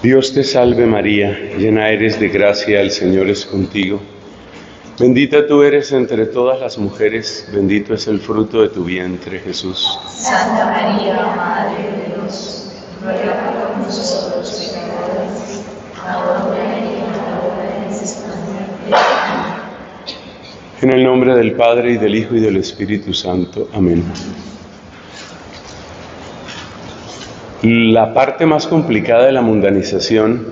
Dios te salve María, llena eres de gracia, el Señor es contigo. Bendita tú eres entre todas las mujeres, bendito es el fruto de tu vientre, Jesús. Santa María, Madre de Dios, ruega por nosotros pecadores, ahora y en la hora de nuestra muerte. Amén. En el nombre del Padre, y del Hijo, y del Espíritu Santo. Amén. La parte más complicada de la mundanización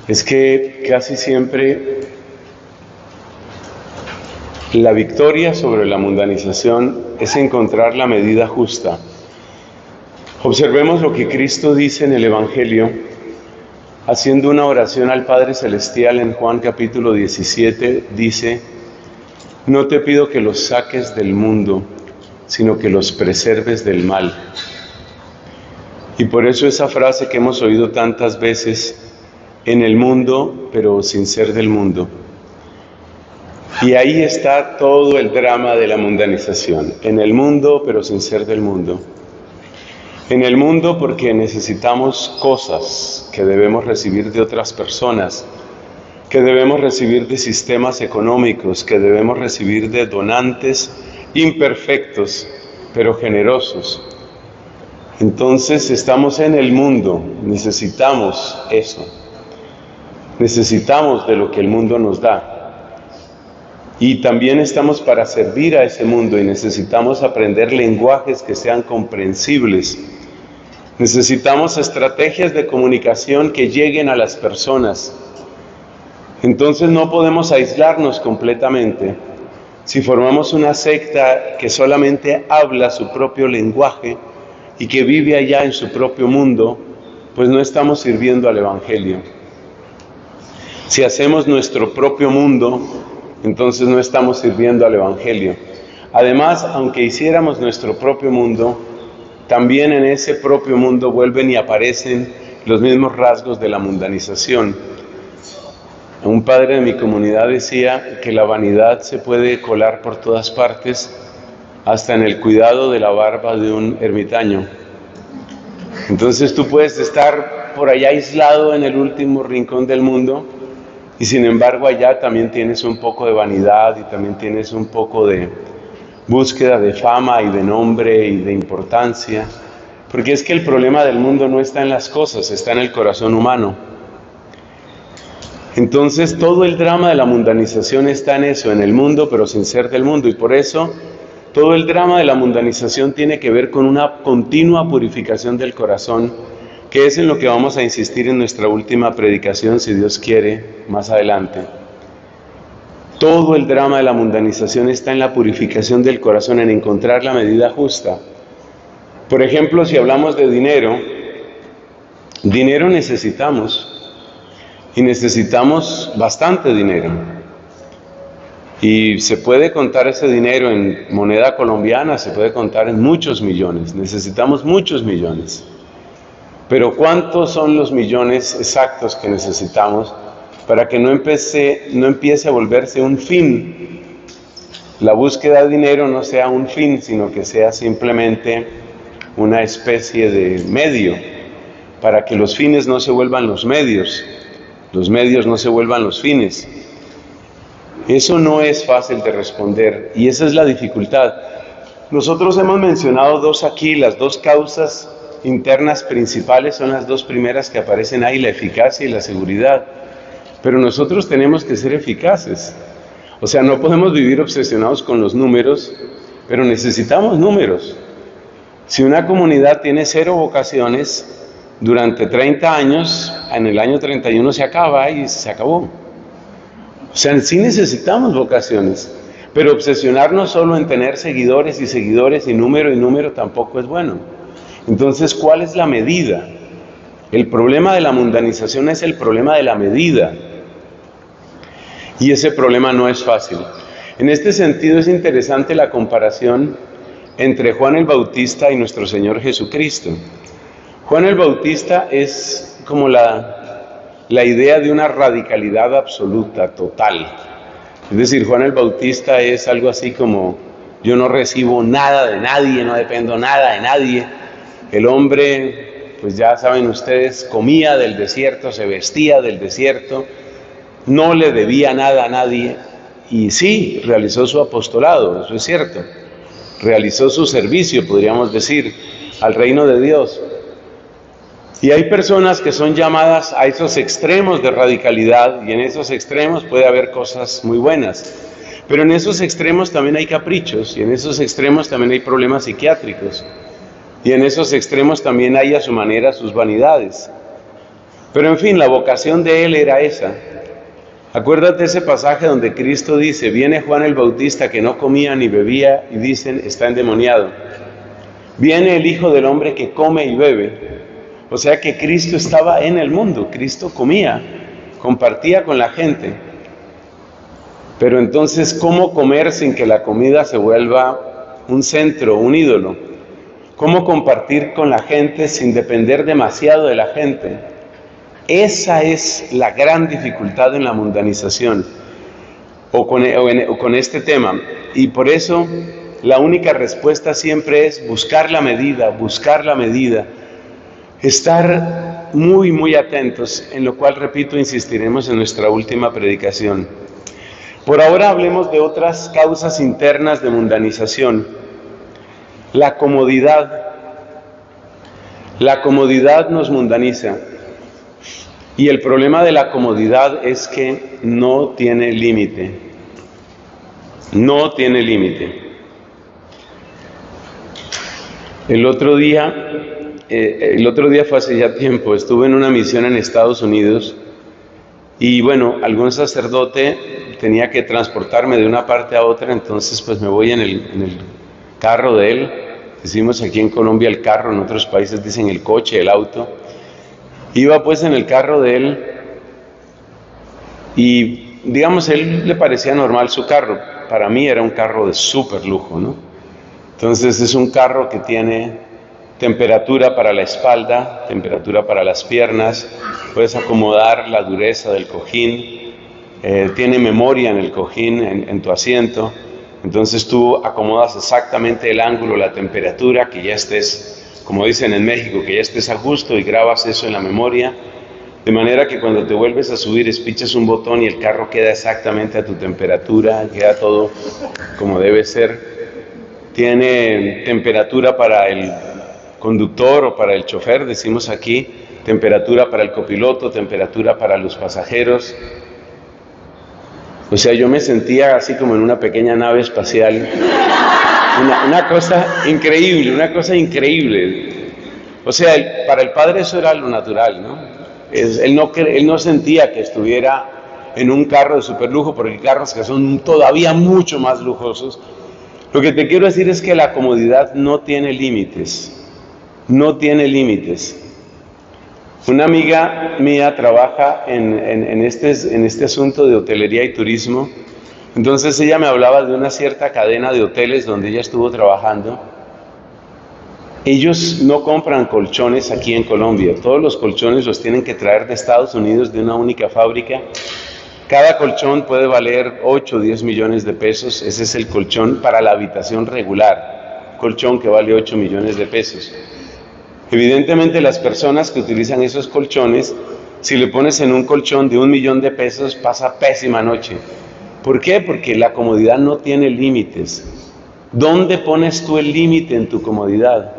es que casi siempre la victoria sobre la mundanización es encontrar la medida justa. Observemos lo que Cristo dice en el Evangelio, haciendo una oración al Padre Celestial en Juan capítulo 17, dice: no te pido que los saques del mundo, sino que los preserves del mal. Y por eso esa frase que hemos oído tantas veces, en el mundo, pero sin ser del mundo. Y ahí está todo el drama de la mundanización. En el mundo, pero sin ser del mundo. En el mundo porque necesitamos cosas que debemos recibir de otras personas, que debemos recibir de sistemas económicos, que debemos recibir de donantes imperfectos, pero generosos. Entonces estamos en el mundo, necesitamos eso, necesitamos de lo que el mundo nos da. Y también estamos para servir a ese mundo y necesitamos aprender lenguajes que sean comprensibles. Necesitamos estrategias de comunicación que lleguen a las personas. Entonces no podemos aislarnos completamente. Si formamos una secta que solamente habla su propio lenguaje y que vive allá en su propio mundo, pues no estamos sirviendo al Evangelio. Si hacemos nuestro propio mundo, entonces no estamos sirviendo al Evangelio. Además, aunque hiciéramos nuestro propio mundo, también en ese propio mundo vuelven y aparecen los mismos rasgos de la mundanización. Un padre de mi comunidad decía que la vanidad se puede colar por todas partes, hasta en el cuidado de la barba de un ermitaño. Entonces tú puedes estar por allá aislado en el último rincón del mundo, y sin embargo allá también tienes un poco de vanidad y también tienes un poco de búsqueda de fama y de nombre y de importancia, porque es que el problema del mundo no está en las cosas, está en el corazón humano. Entonces todo el drama de la mundanización está en eso, en el mundo pero sin ser del mundo, y por eso todo el drama de la mundanización tiene que ver con una continua purificación del corazón, que es en lo que vamos a insistir en nuestra última predicación, si Dios quiere, más adelante. Todo el drama de la mundanización está en la purificación del corazón, en encontrar la medida justa. Por ejemplo, si hablamos de dinero necesitamos, y necesitamos bastante dinero. Y se puede contar ese dinero en moneda colombiana, se puede contar en muchos millones, necesitamos muchos millones. Pero ¿cuántos son los millones exactos que necesitamos para que no empiece a volverse un fin? La búsqueda de dinero no sea un fin, sino que sea simplemente una especie de medio, para que los fines no se vuelvan los medios no se vuelvan los fines. Eso no es fácil de responder, y esa es la dificultad. Nosotros hemos mencionado dos aquí, las dos causas internas principales son las dos primeras que aparecen ahí, la eficacia y la seguridad. Pero nosotros tenemos que ser eficaces. O sea, no podemos vivir obsesionados con los números, pero necesitamos números. Si una comunidad tiene 0 vocaciones, durante 30 años, en el año 31 se acaba y se acabó. O sea, sí necesitamos vocaciones, pero obsesionarnos solo en tener seguidores y número tampoco es bueno. Entonces, ¿cuál es la medida? El problema de la mundanización es el problema de la medida. Y ese problema no es fácil. En este sentido es interesante la comparación entre Juan el Bautista y nuestro Señor Jesucristo. Juan el Bautista es como la idea de una radicalidad absoluta, total. Es decir, Juan el Bautista es algo así como: yo no recibo nada de nadie, no dependo nada de nadie. El hombre pues ya saben ustedes, comía del desierto, se vestía del desierto, no le debía nada a nadie, y sí, realizó su apostolado, eso es cierto, realizó su servicio, podríamos decir, al reino de Dios. Y hay personas que son llamadas a esos extremos de radicalidad, y en esos extremos puede haber cosas muy buenas, pero en esos extremos también hay caprichos, y en esos extremos también hay problemas psiquiátricos, y en esos extremos también hay a su manera sus vanidades. Pero en fin, la vocación de él era esa. Acuérdate ese pasaje donde Cristo dice, viene Juan el Bautista que no comía ni bebía y dicen, está endemoniado. Viene el Hijo del Hombre que come y bebe. O sea que Cristo estaba en el mundo, Cristo comía, compartía con la gente. Pero entonces, ¿cómo comer sin que la comida se vuelva un centro, un ídolo? ¿Cómo compartir con la gente sin depender demasiado de la gente? Esa es la gran dificultad en la mundanización, o con este tema. Y por eso la única respuesta siempre es buscar la medida, estar muy, muy atentos, en lo cual, repito, insistiremos en nuestra última predicación. Por ahora hablemos de otras causas internas de mundanización. La comodidad nos mundaniza. Y el problema de la comodidad es que no tiene límite. No tiene límite. El otro día fue hace ya tiempo, estuve en una misión en Estados Unidos y bueno, algún sacerdote tenía que transportarme de una parte a otra, entonces pues me voy en el carro de él. Decimos aquí en Colombia el carro, en otros países dicen el coche, el auto. Iba pues en el carro de él y digamos, a él le parecía normal su carro. Para mí era un carro de súper lujo, ¿no? Entonces es un carro que tiene temperatura para la espalda, temperatura para las piernas, puedes acomodar la dureza del cojín, tiene memoria en el cojín, en tu asiento, entonces tú acomodas exactamente el ángulo, la temperatura, que ya estés, como dicen en México, que ya estés a gusto y grabas eso en la memoria, de manera que cuando te vuelves a subir, pichas un botón y el carro queda exactamente a tu temperatura, queda todo como debe ser. Tiene temperatura para el conductor o para el chofer, decimos aquí, temperatura para el copiloto, temperatura para los pasajeros. O sea, yo me sentía así como en una pequeña nave espacial. Una cosa increíble. O sea, para el Padre eso era lo natural, ¿no? Él no sentía que estuviera en un carro de superlujo, porque hay carros que son todavía mucho más lujosos. Lo que te quiero decir es que la comodidad no tiene límites. No tiene límites. Una amiga mía trabaja en este asunto de hotelería y turismo. Entonces ella me hablaba de una cierta cadena de hoteles donde ella estuvo trabajando. Ellos no compran colchones aquí en Colombia. Todos los colchones los tienen que traer de Estados Unidos de una única fábrica. Cada colchón puede valer 8 o 10 millones de pesos. Ese es el colchón para la habitación regular. Colchón que vale 8 millones de pesos. Evidentemente las personas que utilizan esos colchones, si le pones en un colchón de 1 millón de pesos, pasa pésima noche. ¿Por qué? Porque la comodidad no tiene límites. ¿Dónde pones tú el límite en tu comodidad?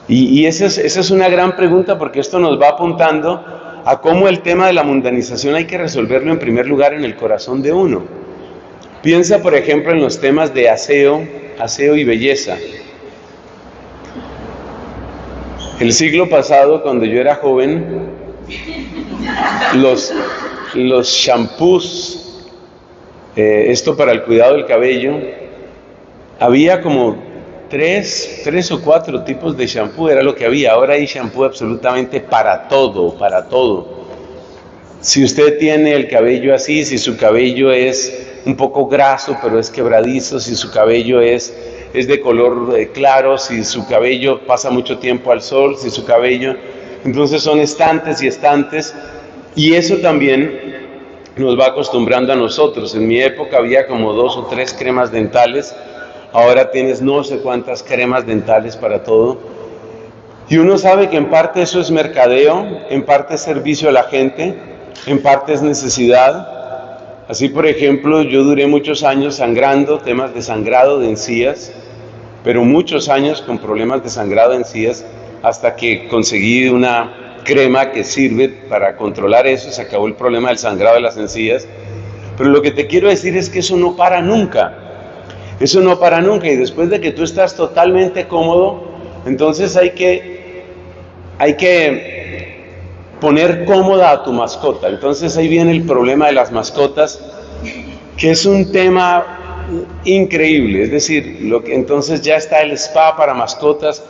Y esa es una gran pregunta, porque esto nos va apuntando a cómo el tema de la mundanización hay que resolverlo en primer lugar en el corazón de uno. Piensa, por ejemplo, en los temas de aseo y belleza. El siglo pasado, cuando yo era joven, los shampoos, esto para el cuidado del cabello, había como tres o cuatro tipos de shampoo, era lo que había. Ahora hay shampoo absolutamente para todo. Si usted tiene el cabello así, si su cabello es un poco graso pero es quebradizo, si su cabello es de color claro, si su cabello pasa mucho tiempo al sol, si su cabello... Entonces son estantes y estantes, y eso también nos va acostumbrando a nosotros. En mi época había como 2 o 3 cremas dentales, ahora tienes no sé cuántas cremas dentales para todo. Y uno sabe que en parte eso es mercadeo, en parte es servicio a la gente, en parte es necesidad. Así, por ejemplo, yo duré muchos años sangrando, temas de sangrado de encías, pero muchos años con problemas de sangrado de encías, hasta que conseguí una crema que sirve para controlar eso, se acabó el problema del sangrado de las encías. Pero lo que te quiero decir es que eso no para nunca, eso no para nunca, y después de que tú estás totalmente cómodo, entonces hay que poner cómoda a tu mascota. Entonces ahí viene el problema de las mascotas, que es un tema increíble. Es decir, entonces ya está el spa para mascotas,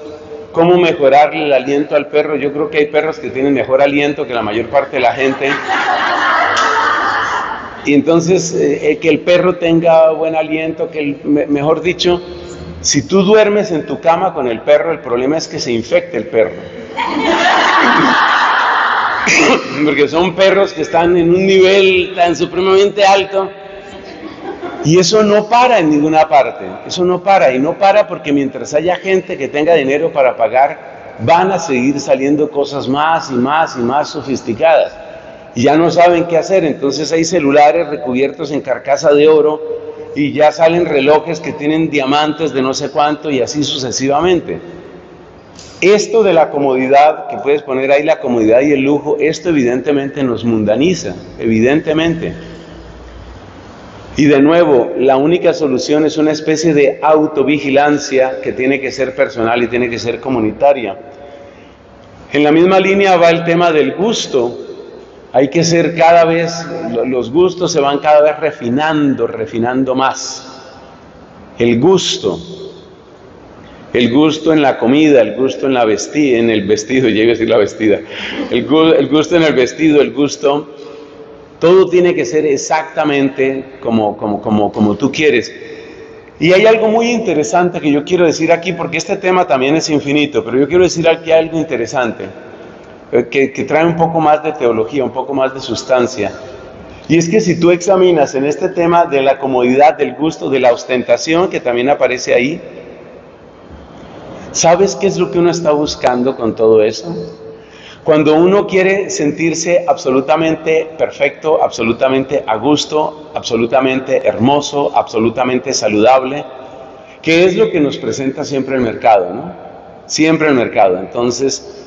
cómo mejorarle el aliento al perro. Yo creo que hay perros que tienen mejor aliento que la mayor parte de la gente. Y entonces que el perro tenga buen aliento, mejor dicho, si tú duermes en tu cama con el perro, el problema es que se infecte el perro. Porque son perros que están en un nivel tan supremamente alto, y eso no para en ninguna parte, eso no para, y no para porque mientras haya gente que tenga dinero para pagar, van a seguir saliendo cosas más y más y más sofisticadas, y ya no saben qué hacer. Entonces hay celulares recubiertos en carcasa de oro, y ya salen relojes que tienen diamantes de no sé cuánto, y así sucesivamente. Esto de la comodidad, que puedes poner ahí la comodidad y el lujo, esto evidentemente nos mundaniza, evidentemente. Y de nuevo, la única solución es una especie de autovigilancia que tiene que ser personal y tiene que ser comunitaria. En la misma línea va el tema del gusto. Hay que ser cada vez, los gustos se van cada vez refinando más. El gusto en la comida, el gusto en el vestido, ya iba a decir la vestida, el gusto en el vestido, el gusto, todo tiene que ser exactamente como tú quieres. Y hay algo muy interesante que yo quiero decir aquí, porque este tema también es infinito, pero yo quiero decir aquí algo interesante, que trae un poco más de teología, un poco más de sustancia. Y es que si tú examinas en este tema de la comodidad, del gusto, de la ostentación, que también aparece ahí, ¿sabes qué es lo que uno está buscando con todo eso? Cuando uno quiere sentirse absolutamente perfecto, absolutamente a gusto, absolutamente hermoso, absolutamente saludable, ¿qué es lo que nos presenta siempre el mercado, no? Siempre el mercado. Entonces,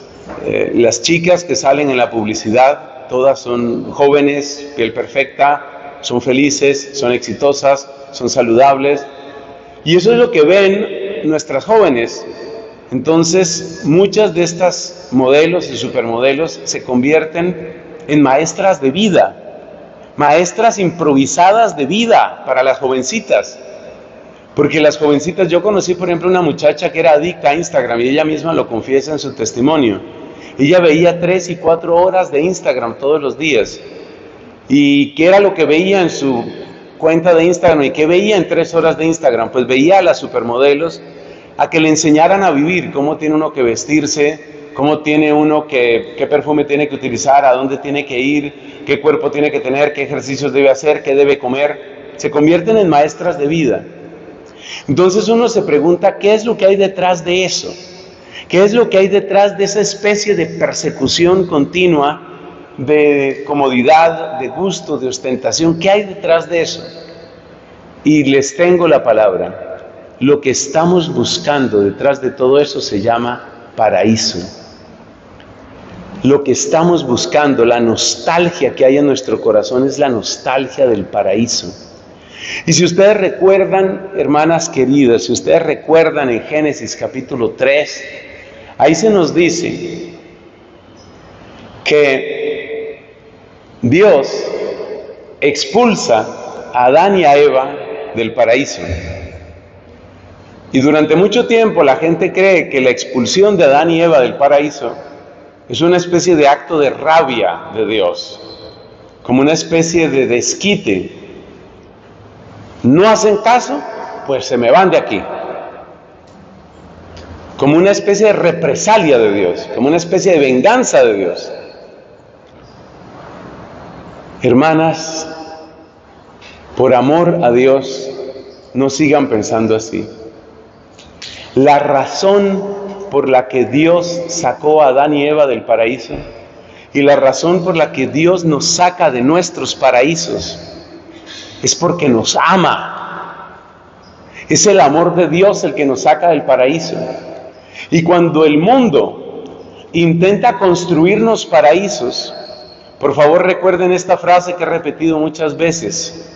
las chicas que salen en la publicidad, todas son jóvenes, piel perfecta, son felices, son exitosas, son saludables, y eso es lo que ven nuestras jóvenes. Entonces, muchas de estas modelos y supermodelos se convierten en maestras de vida, maestras improvisadas de vida para las jovencitas. Porque las jovencitas, yo conocí por ejemplo una muchacha que era adicta a Instagram, y ella misma lo confiesa en su testimonio. Ella veía 3 y 4 horas de Instagram todos los días. ¿Y qué era lo que veía en su cuenta de Instagram? ¿Y qué veía en 3 horas de Instagram? Pues veía a las supermodelos a que le enseñaran a vivir, cómo tiene uno que vestirse, cómo tiene uno qué perfume tiene que utilizar, a dónde tiene que ir, qué cuerpo tiene que tener, qué ejercicios debe hacer, qué debe comer. Se convierten en maestras de vida. Entonces uno se pregunta, ¿qué es lo que hay detrás de eso? ¿Qué es lo que hay detrás de esa especie de persecución continua, de comodidad, de gusto, de ostentación? ¿Qué hay detrás de eso? Y les tengo la palabra. Lo que estamos buscando detrás de todo eso se llama paraíso. Lo que estamos buscando, la nostalgia que hay en nuestro corazón, es la nostalgia del paraíso. Y si ustedes recuerdan, hermanas queridas, si ustedes recuerdan en Génesis capítulo 3, ahí se nos dice que Dios expulsa a Adán y a Eva del paraíso. Y durante mucho tiempo la gente cree que la expulsión de Adán y Eva del paraíso es una especie de acto de rabia de Dios, como una especie de desquite. No hacen caso, pues se me van de aquí. Como una especie de represalia de Dios, como una especie de venganza de Dios. Hermanas, por amor a Dios, no sigan pensando así. La razón por la que Dios sacó a Adán y Eva del paraíso y la razón por la que Dios nos saca de nuestros paraísos es porque nos ama. Es el amor de Dios el que nos saca del paraíso. Y cuando el mundo intenta construirnos paraísos, por favor recuerden esta frase que he repetido muchas veces.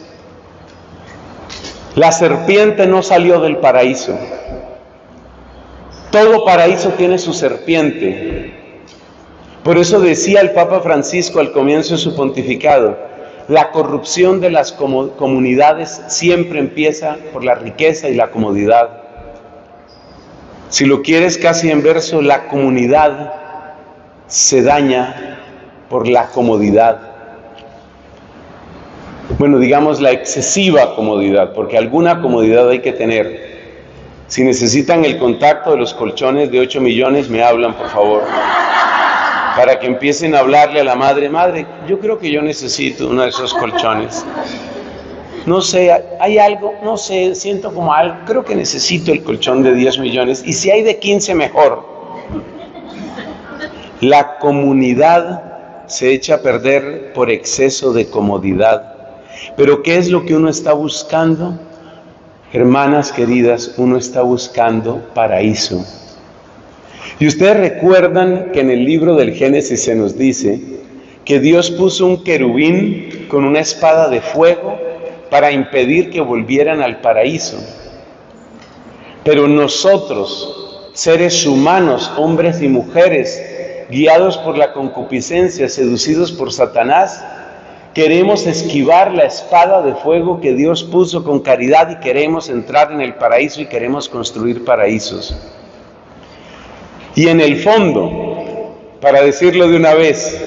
La serpiente no salió del paraíso. Todo paraíso tiene su serpiente. Por eso decía el Papa Francisco al comienzo de su pontificado, la corrupción de las comunidades siempre empieza por la riqueza y la comodidad. Si lo quieres casi en verso, la comunidad se daña por la comodidad. Bueno, digamos la excesiva comodidad, porque alguna comodidad hay que tener. Si necesitan el contacto de los colchones de 8 millones, me hablan, por favor, para que empiecen a hablarle a la madre. Madre, yo creo que yo necesito uno de esos colchones. No sé, hay algo, no sé, siento como algo, creo que necesito el colchón de 10 millones, y si hay de 15, mejor. La comunidad se echa a perder por exceso de comodidad. Pero ¿qué es lo que uno está buscando? Hermanas queridas, uno está buscando paraíso. Y ustedes recuerdan que en el libro del Génesis se nos dice que Dios puso un querubín con una espada de fuego para impedir que volvieran al paraíso. Pero nosotros, seres humanos, hombres y mujeres, guiados por la concupiscencia, seducidos por Satanás, queremos esquivar la espada de fuego que Dios puso con caridad y queremos entrar en el paraíso y queremos construir paraísos. Y en el fondo, para decirlo de una vez,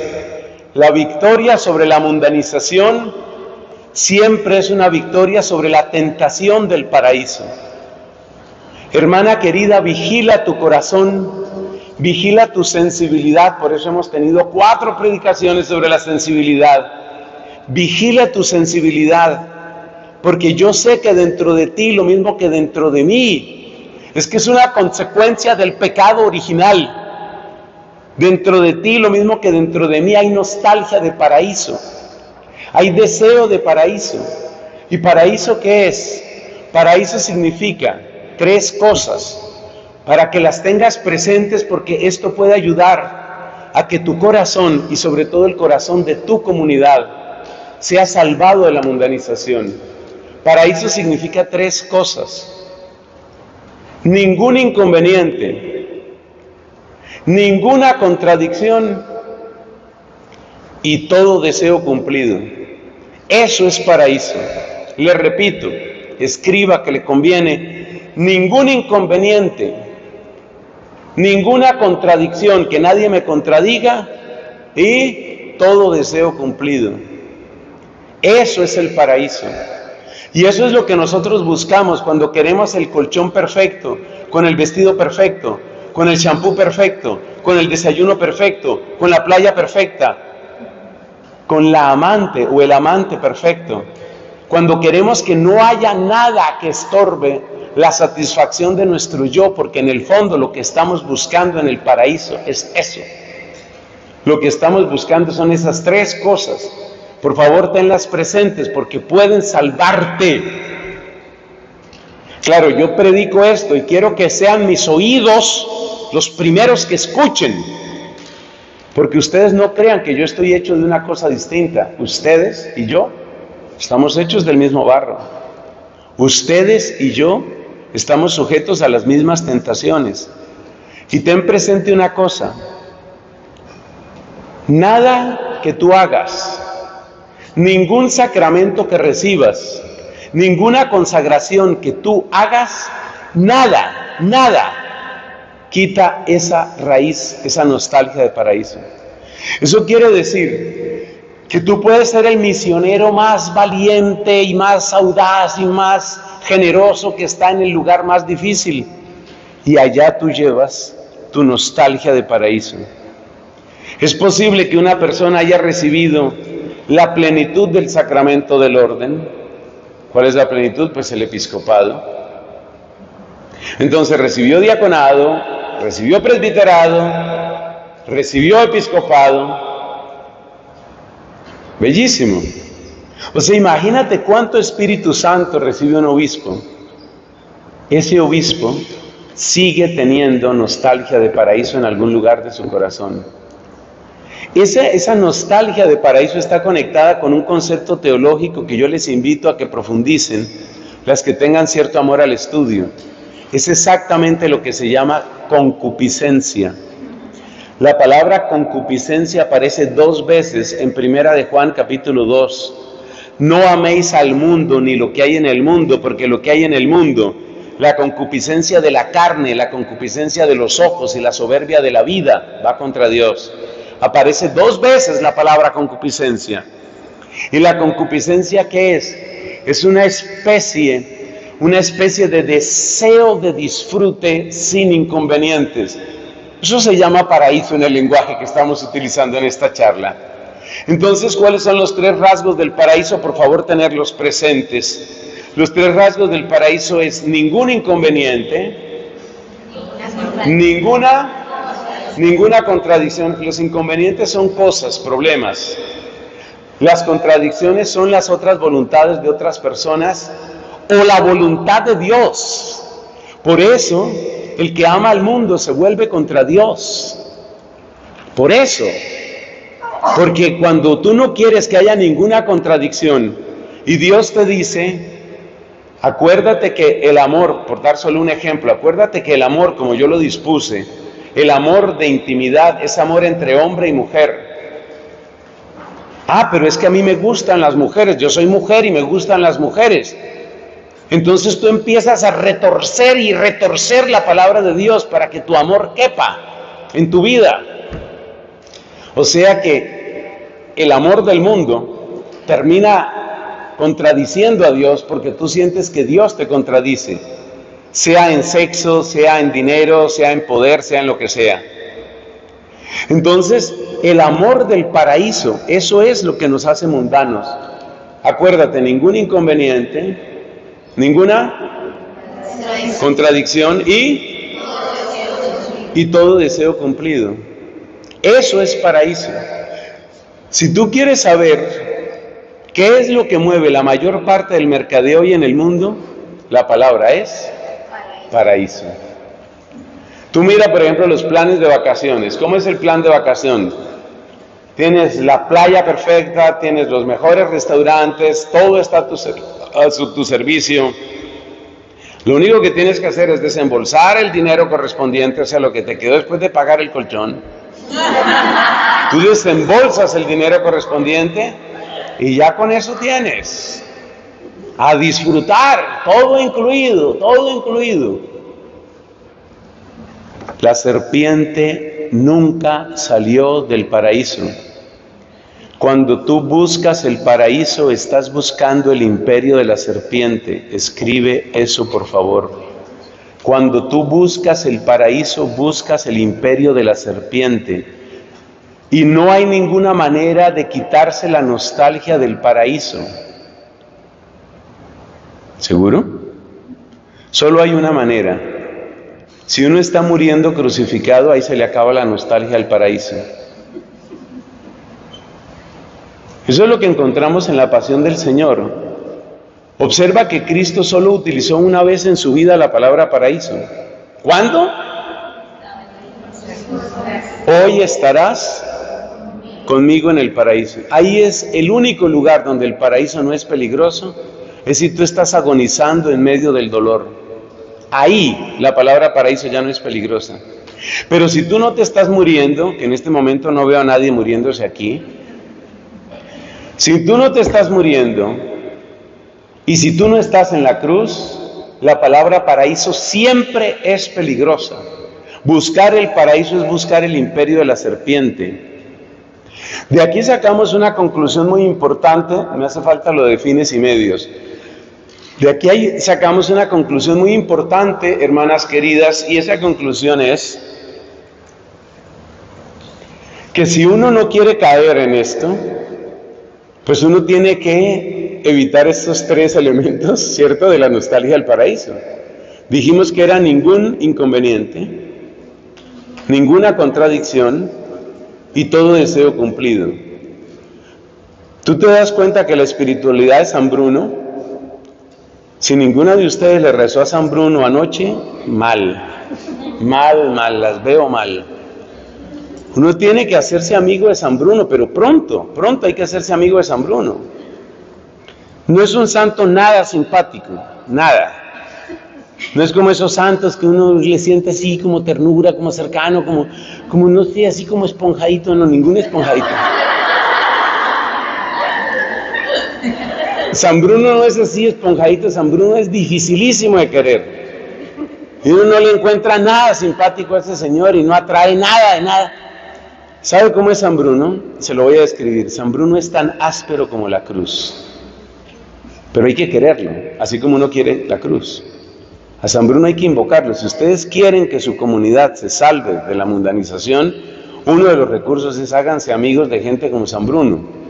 la victoria sobre la mundanización siempre es una victoria sobre la tentación del paraíso. Hermana querida, vigila tu corazón, vigila tu sensibilidad. Por eso hemos tenido 4 predicaciones sobre la sensibilidad. Vigila tu sensibilidad, porque yo sé que dentro de ti, lo mismo que dentro de mí, es que es una consecuencia del pecado original. Dentro de ti, lo mismo que dentro de mí, hay nostalgia de paraíso. Hay deseo de paraíso. ¿Y paraíso qué es? Paraíso significa 3 cosas, para que las tengas presentes, porque esto puede ayudar a que tu corazón, y sobre todo el corazón de tu comunidad, sea salvado de la mundanización. Paraíso significa 3 cosas. Ningún inconveniente, ninguna contradicción y todo deseo cumplido. Eso es paraíso. Le repito, escriba que le conviene, ningún inconveniente, ninguna contradicción, que nadie me contradiga, y todo deseo cumplido. Eso es el paraíso. Y eso es lo que nosotros buscamos cuando queremos el colchón perfecto, con el vestido perfecto, con el shampoo perfecto, con el desayuno perfecto, con la playa perfecta, con la amante o el amante perfecto. Cuando queremos que no haya nada que estorbe la satisfacción de nuestro yo, porque en el fondo lo que estamos buscando en el paraíso es eso. Lo que estamos buscando son esas 3 cosas. Por favor, tenlas presentes porque pueden salvarte. Claro, yo predico esto y quiero que sean mis oídos los primeros que escuchen. Porque ustedes no crean que yo estoy hecho de una cosa distinta. Ustedes y yo estamos hechos del mismo barro. Ustedes y yo estamos sujetos a las mismas tentaciones. Y ten presente una cosa. Nada que tú hagas, ningún sacramento que recibas, ninguna consagración que tú hagas, nada quita esa raíz, esa nostalgia de paraíso. Eso quiere decir que tú puedes ser el misionero más valiente y más audaz y más generoso que está en el lugar más difícil, y allá tú llevas tu nostalgia de paraíso. Es posible que una persona haya recibido la plenitud del sacramento del orden. ¿Cuál es la plenitud? Pues el episcopado. Entonces recibió diaconado, recibió presbiterado, recibió episcopado. Bellísimo. O sea, imagínate cuánto Espíritu Santo recibe un obispo. Ese obispo sigue teniendo nostalgia de paraíso en algún lugar de su corazón. Esa nostalgia de paraíso está conectada con un concepto teológico que yo les invito a que profundicen, las que tengan cierto amor al estudio. Es exactamente lo que se llama concupiscencia. La palabra concupiscencia aparece 2 veces en Primera de Juan capítulo 2. No améis al mundo ni lo que hay en el mundo, porque lo que hay en el mundo, la concupiscencia de la carne, la concupiscencia de los ojos y la soberbia de la vida, va contra Dios. Aparece 2 veces la palabra concupiscencia. ¿Y la concupiscencia qué es? Es una especie de deseo de disfrute sin inconvenientes. Eso se llama paraíso en el lenguaje que estamos utilizando en esta charla. Entonces, ¿cuáles son los 3 rasgos del paraíso? Por favor, tenerlos presentes. Los 3 rasgos del paraíso es ningún inconveniente, ninguna contradicción. Los inconvenientes son cosas, problemas. Las contradicciones son las otras voluntades de otras personas o la voluntad de Dios. Por eso, el que ama al mundo se vuelve contra Dios. Por eso. Porque cuando tú no quieres que haya ninguna contradicción y Dios te dice, acuérdate que el amor, por dar solo un ejemplo, acuérdate que el amor, como yo lo dispuse, el amor de intimidad es amor entre hombre y mujer. Ah, pero es que a mí me gustan las mujeres, yo soy mujer y me gustan las mujeres. Entonces tú empiezas a retorcer y retorcer la palabra de Dios para que tu amor quepa en tu vida. O sea que el amor del mundo termina contradiciendo a Dios porque tú sientes que Dios te contradice, sea en sexo, sea en dinero, sea en poder, sea en lo que sea. Entonces, el amor del paraíso, eso es lo que nos hace mundanos. Acuérdate, ningún inconveniente, ninguna contradicción y todo deseo cumplido. Eso es paraíso. Si tú quieres saber qué es lo que mueve la mayor parte del mercadeo hoy en el mundo, la palabra es paraíso. Tú mira, por ejemplo, los planes de vacaciones. ¿Cómo es el plan de vacación? Tienes la playa perfecta, tienes los mejores restaurantes, todo está a tu servicio. Lo único que tienes que hacer es desembolsar el dinero correspondiente, o sea, lo que te quedó después de pagar el colchón. Tú desembolsas el dinero correspondiente y ya con eso tienes. A disfrutar, todo incluido, todo incluido. La serpiente nunca salió del paraíso. Cuando tú buscas el paraíso, estás buscando el imperio de la serpiente. Escribe eso, por favor. Cuando tú buscas el paraíso, buscas el imperio de la serpiente. Y no hay ninguna manera de quitarse la nostalgia del paraíso. ¿Seguro? Solo hay una manera. Si uno está muriendo crucificado, ahí se le acaba la nostalgia al paraíso. Eso es lo que encontramos en la pasión del Señor. Observa que Cristo solo utilizó una vez en su vida la palabra paraíso. ¿Cuándo? Hoy estarás conmigo en el paraíso. Ahí es el único lugar donde el paraíso no es peligroso, es si tú estás agonizando en medio del dolor. Ahí la palabra paraíso ya no es peligrosa. Pero si tú no te estás muriendo, que en este momento no veo a nadie muriéndose aquí, si tú no te estás muriendo y si tú no estás en la cruz, la palabra paraíso siempre es peligrosa. Buscar el paraíso es buscar el imperio de la serpiente. De aquí sacamos una conclusión muy importante, me hace falta lo de fines y medios. De aquí sacamos una conclusión muy importante, hermanas queridas, y esa conclusión es que si uno no quiere caer en esto, pues uno tiene que evitar estos 3 elementos, ¿cierto?, de la nostalgia del paraíso. Dijimos que era ningún inconveniente, ninguna contradicción y todo deseo cumplido. ¿Tú te das cuenta que la espiritualidad de San Bruno, si ninguna de ustedes le rezó a San Bruno anoche, mal, las veo mal. Uno tiene que hacerse amigo de San Bruno, pero pronto hay que hacerse amigo de San Bruno. No es un santo nada simpático, nada. No es como esos santos que uno le siente así como ternura, como cercano, como no sé, así como esponjadito, no, ningún esponjadito. San Bruno no es así esponjadito, San Bruno es dificilísimo de querer. Y uno no le encuentra nada simpático a ese señor y no atrae nada de nada. ¿Sabe cómo es San Bruno? Se lo voy a describir. San Bruno es tan áspero como la cruz. Pero hay que quererlo, así como uno quiere la cruz. A San Bruno hay que invocarlo. Si ustedes quieren que su comunidad se salve de la mundanización, uno de los recursos es háganse amigos de gente como San Bruno.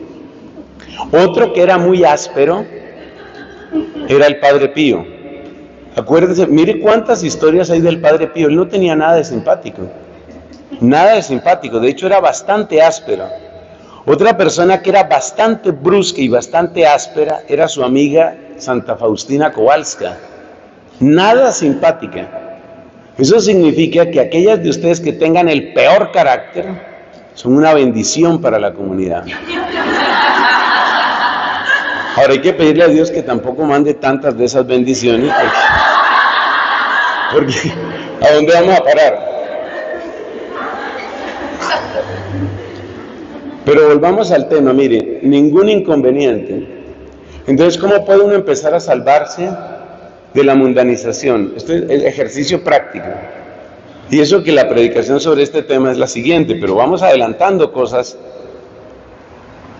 Otro que era muy áspero era el Padre Pío. Acuérdense, mire cuántas historias hay del Padre Pío. Él no tenía nada de simpático. Nada de simpático, de hecho era bastante áspero. Otra persona que era bastante brusca y bastante áspera era su amiga Santa Faustina Kowalska. Nada simpática. Eso significa que aquellas de ustedes que tengan el peor carácter son una bendición para la comunidad. Ahora hay que pedirle a Dios que tampoco mande tantas de esas bendiciones, porque ¿a dónde vamos a parar? Pero volvamos al tema, mire, ningún inconveniente. Entonces, ¿cómo puede uno empezar a salvarse de la mundanización? Este es el ejercicio práctico. Y eso que la predicación sobre este tema es la siguiente, pero vamos adelantando cosas.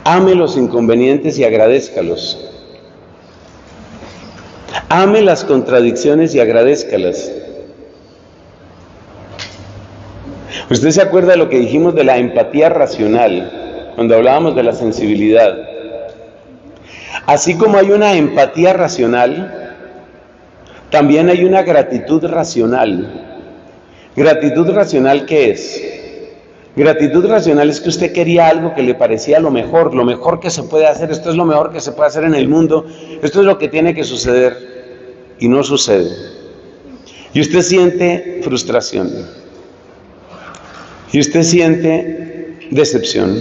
Ame los inconvenientes y agradézcalos. Ame las contradicciones y agradézcalas. ¿Usted se acuerda de lo que dijimos de la empatía racional, cuando hablábamos de la sensibilidad? Así como hay una empatía racional, también hay una gratitud racional. ¿Gratitud racional qué es? Gratitud racional es que usted quería algo que le parecía lo mejor que se puede hacer, esto es lo mejor que se puede hacer en el mundo, esto es lo que tiene que suceder, y no sucede. Y usted siente frustración, y usted siente decepción,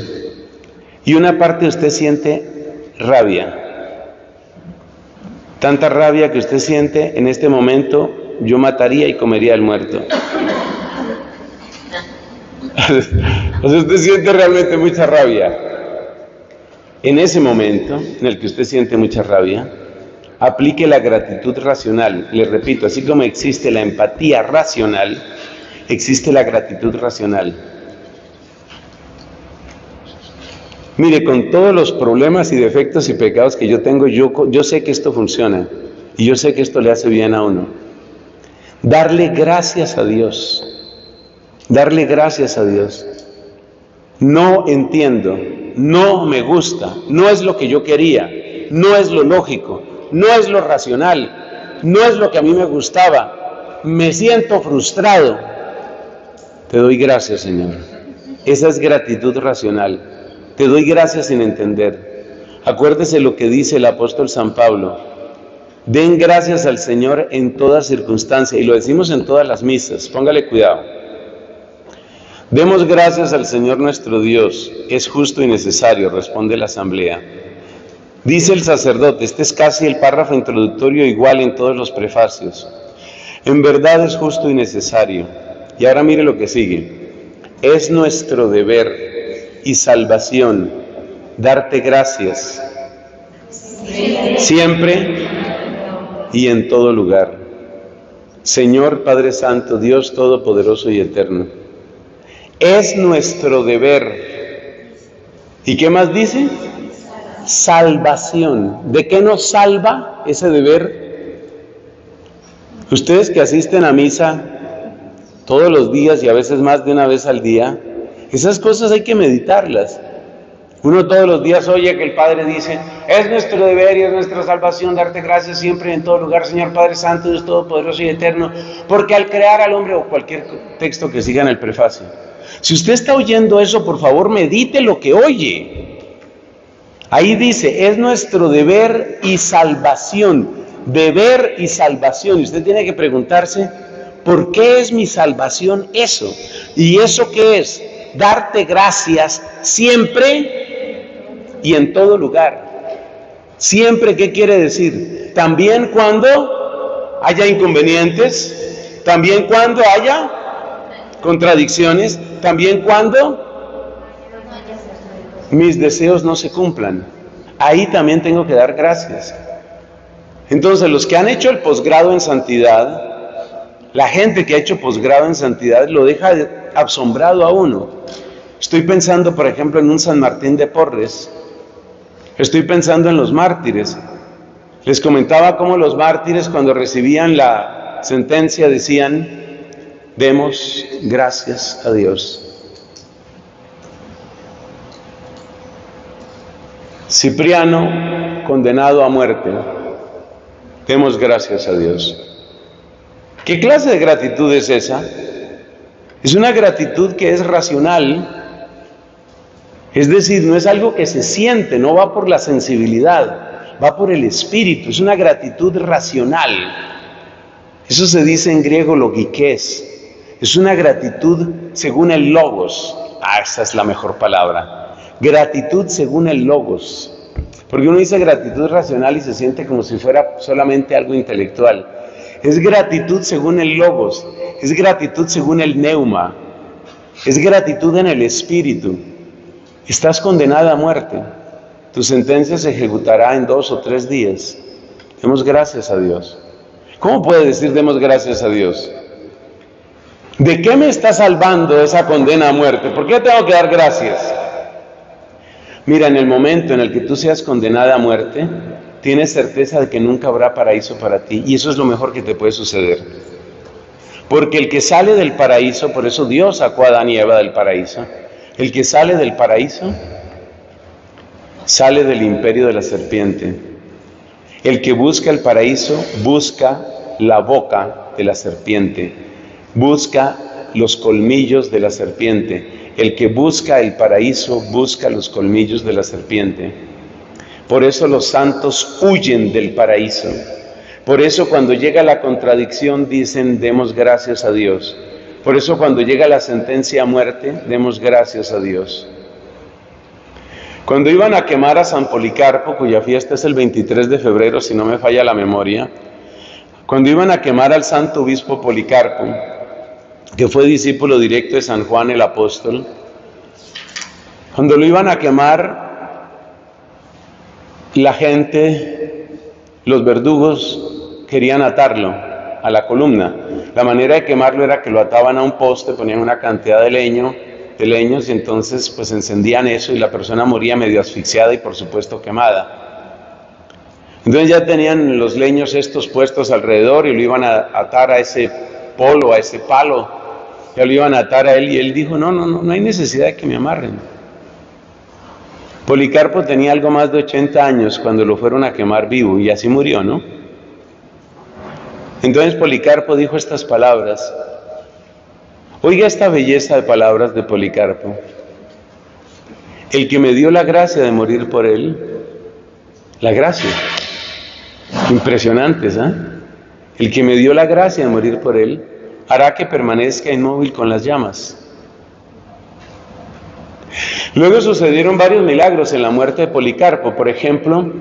y una parte de usted siente rabia. Tanta rabia que usted siente, en este momento yo mataría y comería al muerto. O sea, usted siente realmente mucha rabia. En ese momento en el que usted siente mucha rabia, aplique la gratitud racional. Le repito, así como existe la empatía racional, existe la gratitud racional. Mire, con todos los problemas y defectos y pecados que yo tengo, yo sé que esto funciona y yo sé que esto le hace bien a uno. Darle gracias a Dios. Darle gracias a Dios. No entiendo, no me gusta, no es lo que yo quería, no es lo lógico, no es lo racional, no es lo que a mí me gustaba, me siento frustrado. Te doy gracias, Señor. Esa es gratitud racional. Te doy gracias sin entender. Acuérdese lo que dice el apóstol San Pablo: den gracias al Señor en toda circunstancia, y lo decimos en todas las misas, póngale cuidado. Demos gracias al Señor nuestro Dios, es justo y necesario, responde la asamblea. Dice el sacerdote, este es casi el párrafo introductorio igual en todos los prefacios. En verdad es justo y necesario. Y ahora mire lo que sigue. Es nuestro deber y salvación darte gracias siempre y en todo lugar. Señor Padre Santo, Dios Todopoderoso y Eterno, es nuestro deber. ¿Y qué más dice? Salvación. ¿De qué nos salva ese deber? Ustedes que asisten a misa todos los días y a veces más de una vez al día, esas cosas hay que meditarlas. Uno todos los días oye que el Padre dice: Es nuestro deber y es nuestra salvación darte gracias siempre y en todo lugar, Señor Padre Santo, Dios Todopoderoso y Eterno, porque al crear al hombre, o cualquier texto que siga en el prefacio. Si usted está oyendo eso, por favor, medite lo que oye. Ahí dice, es nuestro deber y salvación. Deber y salvación. Y usted tiene que preguntarse, ¿por qué es mi salvación eso? ¿Y eso qué es? Darte gracias siempre y en todo lugar. Siempre, ¿qué quiere decir? También cuando haya inconvenientes, también cuando haya contradicciones, también cuando mis deseos no se cumplan. Ahí también tengo que dar gracias. Entonces, los que han hecho el posgrado en santidad, la gente que ha hecho posgrado en santidad lo deja asombrado a uno. Estoy pensando, por ejemplo, en un San Martín de Porres. Estoy pensando en los mártires. Les comentaba cómo los mártires, cuando recibían la sentencia, decían: demos gracias a Dios. Cipriano, condenado a muerte, demos gracias a Dios. ¿Qué clase de gratitud es esa? Es una gratitud que es racional. Es decir, no es algo que se siente, no va por la sensibilidad, va por el espíritu, es una gratitud racional. Eso se dice en griego logikés, es una gratitud según el logos. Esa es la mejor palabra, gratitud según el logos. Porque uno dice gratitud racional y se siente como si fuera solamente algo intelectual. Es gratitud según el logos, es gratitud según el neuma, es gratitud en el espíritu. Estás condenada a muerte. Tu sentencia se ejecutará en 2 o 3 días. Demos gracias a Dios. ¿Cómo puede decir demos gracias a Dios? ¿De qué me está salvando esa condena a muerte? ¿Por qué tengo que dar gracias? Mira, en el momento en el que tú seas condenada a muerte, tienes certeza de que nunca habrá paraíso para ti. Y eso es lo mejor que te puede suceder. Porque el que sale del paraíso, por eso Dios sacó a Adán y Eva del paraíso, el que sale del paraíso, sale del imperio de la serpiente. El que busca el paraíso, busca la boca de la serpiente, busca los colmillos de la serpiente. El que busca el paraíso, busca los colmillos de la serpiente. Por eso los santos huyen del paraíso. Por eso cuando llega la contradicción dicen, demos gracias a Dios. Por eso cuando llega la sentencia a muerte, demos gracias a Dios. Cuando iban a quemar a San Policarpo, cuya fiesta es el 23 de febrero, si no me falla la memoria, cuando iban a quemar al santo obispo Policarpo, que fue discípulo directo de San Juan el Apóstol, cuando lo iban a quemar, la gente, los verdugos, querían atarlo a la columna. La manera de quemarlo era que lo ataban a un poste, ponían una cantidad de leños y entonces pues encendían eso y la persona moría medio asfixiada y por supuesto quemada. Entonces ya tenían los leños estos puestos alrededor y lo iban a atar a ese polo, a ese palo, ya lo iban a atar a él y él dijo, no hay necesidad de que me amarren. Policarpo tenía algo más de 80 años cuando lo fueron a quemar vivo y así murió, ¿no? Entonces Policarpo dijo estas palabras. Oiga esta belleza de palabras de Policarpo. El que me dio la gracia de morir por él, la gracia, impresionantes, ¿eh? El que me dio la gracia de morir por él, hará que permanezca inmóvil con las llamas. Luego sucedieron varios milagros en la muerte de Policarpo. Por ejemplo,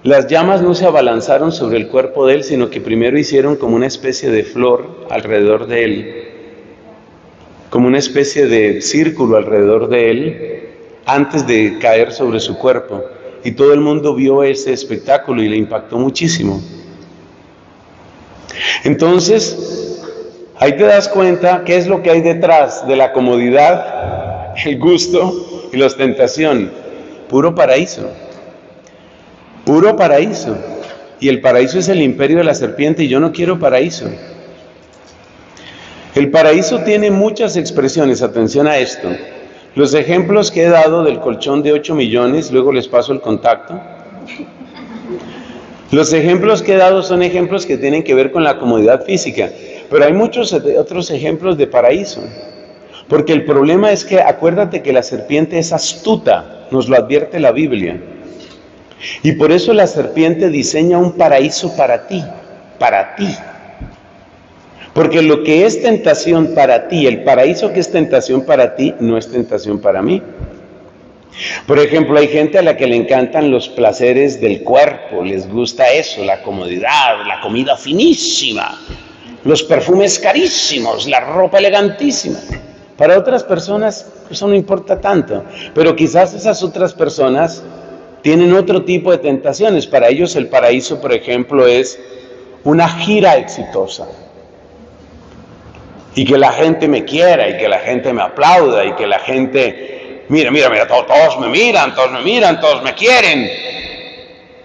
las llamas no se abalanzaron sobre el cuerpo de él, sino que primero hicieron como una especie de flor alrededor de él, como una especie de círculo alrededor de él, antes de caer sobre su cuerpo. Y todo el mundo vio ese espectáculo y le impactó muchísimo. Entonces, ahí te das cuenta qué es lo que hay detrás de la comodidad, el gusto y la ostentación. Puro paraíso. Puro paraíso. Y el paraíso es el imperio de la serpiente y yo no quiero paraíso. El paraíso tiene muchas expresiones, atención a esto. Los ejemplos que he dado del colchón de 8 millones, luego les paso el contacto, Los ejemplos que he dado son ejemplos que tienen que ver con la comodidad física, pero hay muchos otros ejemplos de paraíso. Porque el problema es que acuérdate que la serpiente es astuta, nos lo advierte la Biblia. Y por eso la serpiente diseña un paraíso para ti, para ti. Porque lo que es tentación para ti, el paraíso que es tentación para ti, no es tentación para mí. Por ejemplo, hay gente a la que le encantan los placeres del cuerpo, les gusta eso, la comodidad, la comida finísima, los perfumes carísimos, la ropa elegantísima. Para otras personas eso no importa tanto, pero quizás esas otras personas tienen otro tipo de tentaciones. Para ellos el paraíso, por ejemplo, es una gira exitosa. Y que la gente me quiera, y que la gente me aplauda, y que la gente, mira, todos me miran, todos me quieren.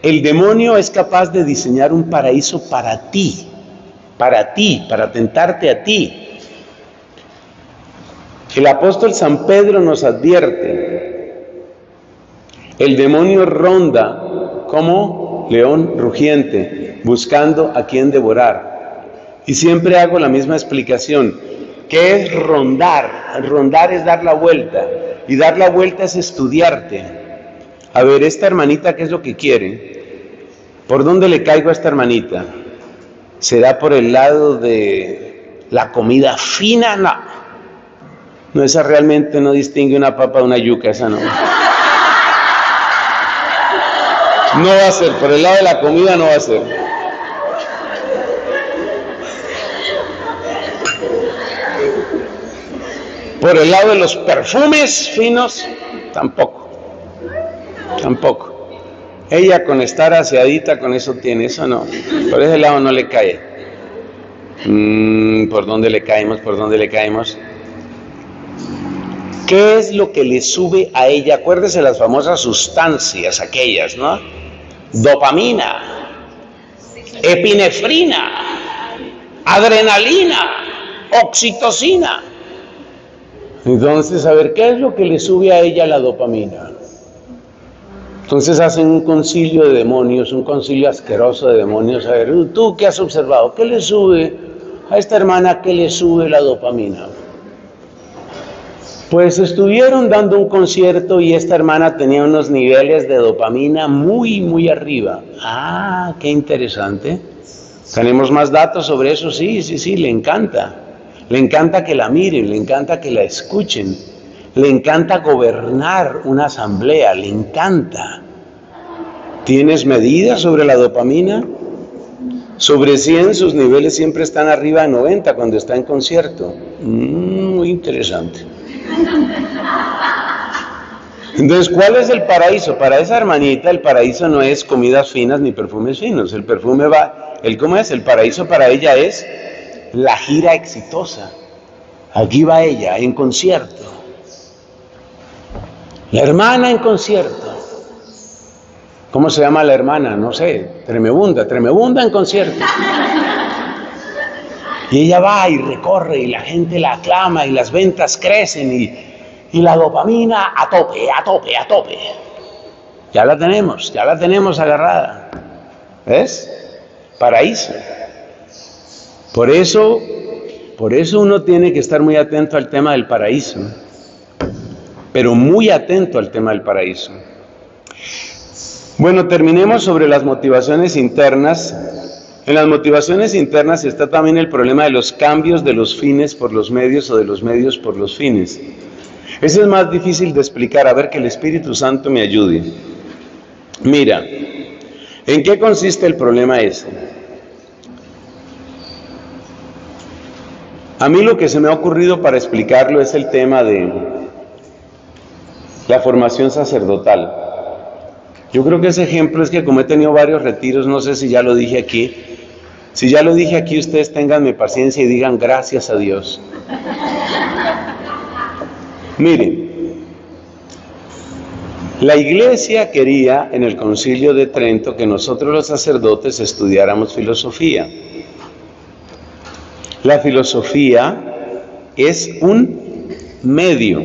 El demonio es capaz de diseñar un paraíso para ti, para tentarte a ti. El apóstol San Pedro nos advierte, el demonio ronda como león rugiente, buscando a quien devorar. Y siempre hago la misma explicación. ¿Qué es rondar? Rondar es dar la vuelta. Y dar la vuelta es estudiarte. A ver, esta hermanita, ¿qué es lo que quiere? ¿Por dónde le caigo a esta hermanita? ¿Será por el lado de la comida fina? No. No, esa realmente no distingue una papa de una yuca, esa no. No va a ser, por el lado de la comida no va a ser. Por el lado de los perfumes finos, tampoco. Ella con estar aseadita, con eso tiene, eso no. Por ese lado no le cae. ¿Por dónde le caemos? ¿Qué es lo que le sube a ella? Acuérdese las famosas sustancias aquellas, ¿no? Dopamina, epinefrina, adrenalina, oxitocina. Entonces, a ver, ¿qué es lo que le sube a ella la dopamina? Entonces hacen un concilio de demonios, un concilio asqueroso de demonios. A ver, ¿tú qué has observado? ¿Qué le sube a esta hermana? ¿Qué le sube la dopamina? Pues estuvieron dando un concierto y esta hermana tenía unos niveles de dopamina muy arriba. Ah, qué interesante. ¿Tenemos más datos sobre eso? Sí, le encanta. Le encanta que la miren, le encanta que la escuchen, le encanta gobernar una asamblea, le encanta. ¿Tienes medidas sobre la dopamina? Sobre 100 sus niveles siempre están arriba de 90 cuando está en concierto. Muy interesante. Entonces, ¿cuál es el paraíso? Para esa hermanita el paraíso no es comidas finas ni perfumes finos. El perfume va, ¿cómo es? El paraíso para ella es la gira exitosa. Aquí va ella, en concierto. La hermana en concierto. ¿Cómo se llama la hermana? No sé, Tremebunda en concierto. Y ella va y recorre y la gente la aclama y las ventas crecen y la dopamina a tope. Ya la tenemos agarrada. ¿Ves? Paraíso. Por eso uno tiene que estar muy atento al tema del paraíso, pero muy atento al tema del paraíso. Bueno, terminemos sobre las motivaciones internas. En las motivaciones internas está también el problema de los cambios de los fines por los medios o de los medios por los fines. Eso es más difícil de explicar, a ver que el Espíritu Santo me ayude. Mira, ¿en qué consiste el problema ese? A mí lo que se me ha ocurrido para explicarlo es el tema de la formación sacerdotal. Yo creo que ese ejemplo es que como he tenido varios retiros, no sé si ya lo dije aquí. Si ya lo dije aquí, ustedes ténganme paciencia y digan gracias a Dios. Miren, la iglesia quería en el Concilio de Trento que nosotros los sacerdotes estudiáramos filosofía. La filosofía es un medio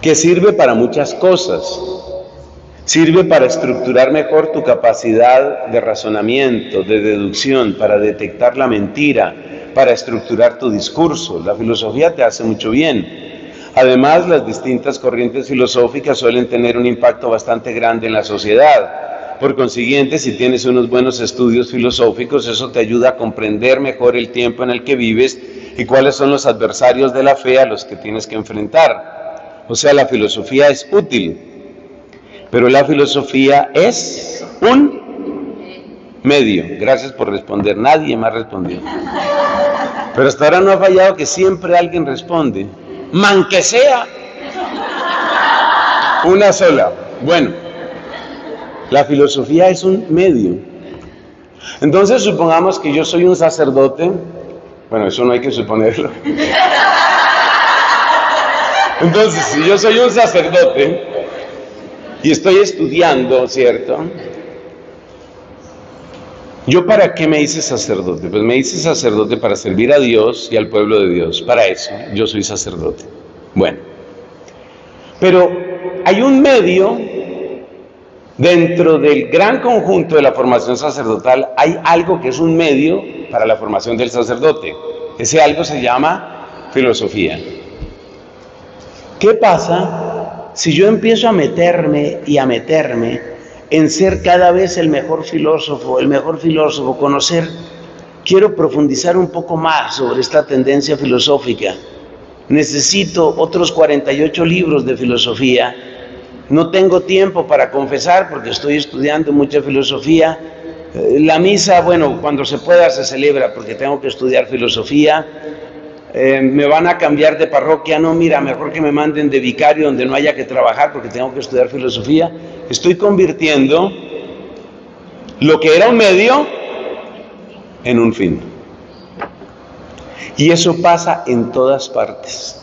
que sirve para muchas cosas. Sirve para estructurar mejor tu capacidad de razonamiento, de deducción, para detectar la mentira, para estructurar tu discurso. La filosofía te hace mucho bien. Además, las distintas corrientes filosóficas suelen tener un impacto bastante grande en la sociedad. Por consiguiente, si tienes unos buenos estudios filosóficos, eso te ayuda a comprender mejor el tiempo en el que vives y cuáles son los adversarios de la fe a los que tienes que enfrentar. O sea, la filosofía es útil. Pero la filosofía es un medio. Gracias por responder. Nadie me ha respondido. Pero hasta ahora no ha fallado que siempre alguien responde. Man que sea. Una sola. Bueno, la filosofía es un medio. Entonces supongamos que yo soy un sacerdote. Bueno, eso no hay que suponerlo. Entonces, si yo soy un sacerdote y estoy estudiando, ¿cierto? ¿Yo para qué me hice sacerdote? Pues me hice sacerdote para servir a Dios y al pueblo de Dios. Para eso yo soy sacerdote. Bueno, pero hay un medio dentro del gran conjunto de la formación sacerdotal. Hay algo que es un medio para la formación del sacerdote. Ese algo se llama filosofía. ¿Qué pasa si yo empiezo a meterme en ser cada vez el mejor filósofo, conocer, quiero profundizar un poco más sobre esta tendencia filosófica, necesito otros 48 libros de filosofía, no tengo tiempo para confesar porque estoy estudiando mucha filosofía, la misa, bueno, cuando se pueda se celebra porque tengo que estudiar filosofía, me van a cambiar de parroquia, no, mira, mejor que me manden de vicario donde no haya que trabajar porque tengo que estudiar filosofía. Estoy convirtiendo lo que era un medio en un fin. Y eso pasa en todas partes.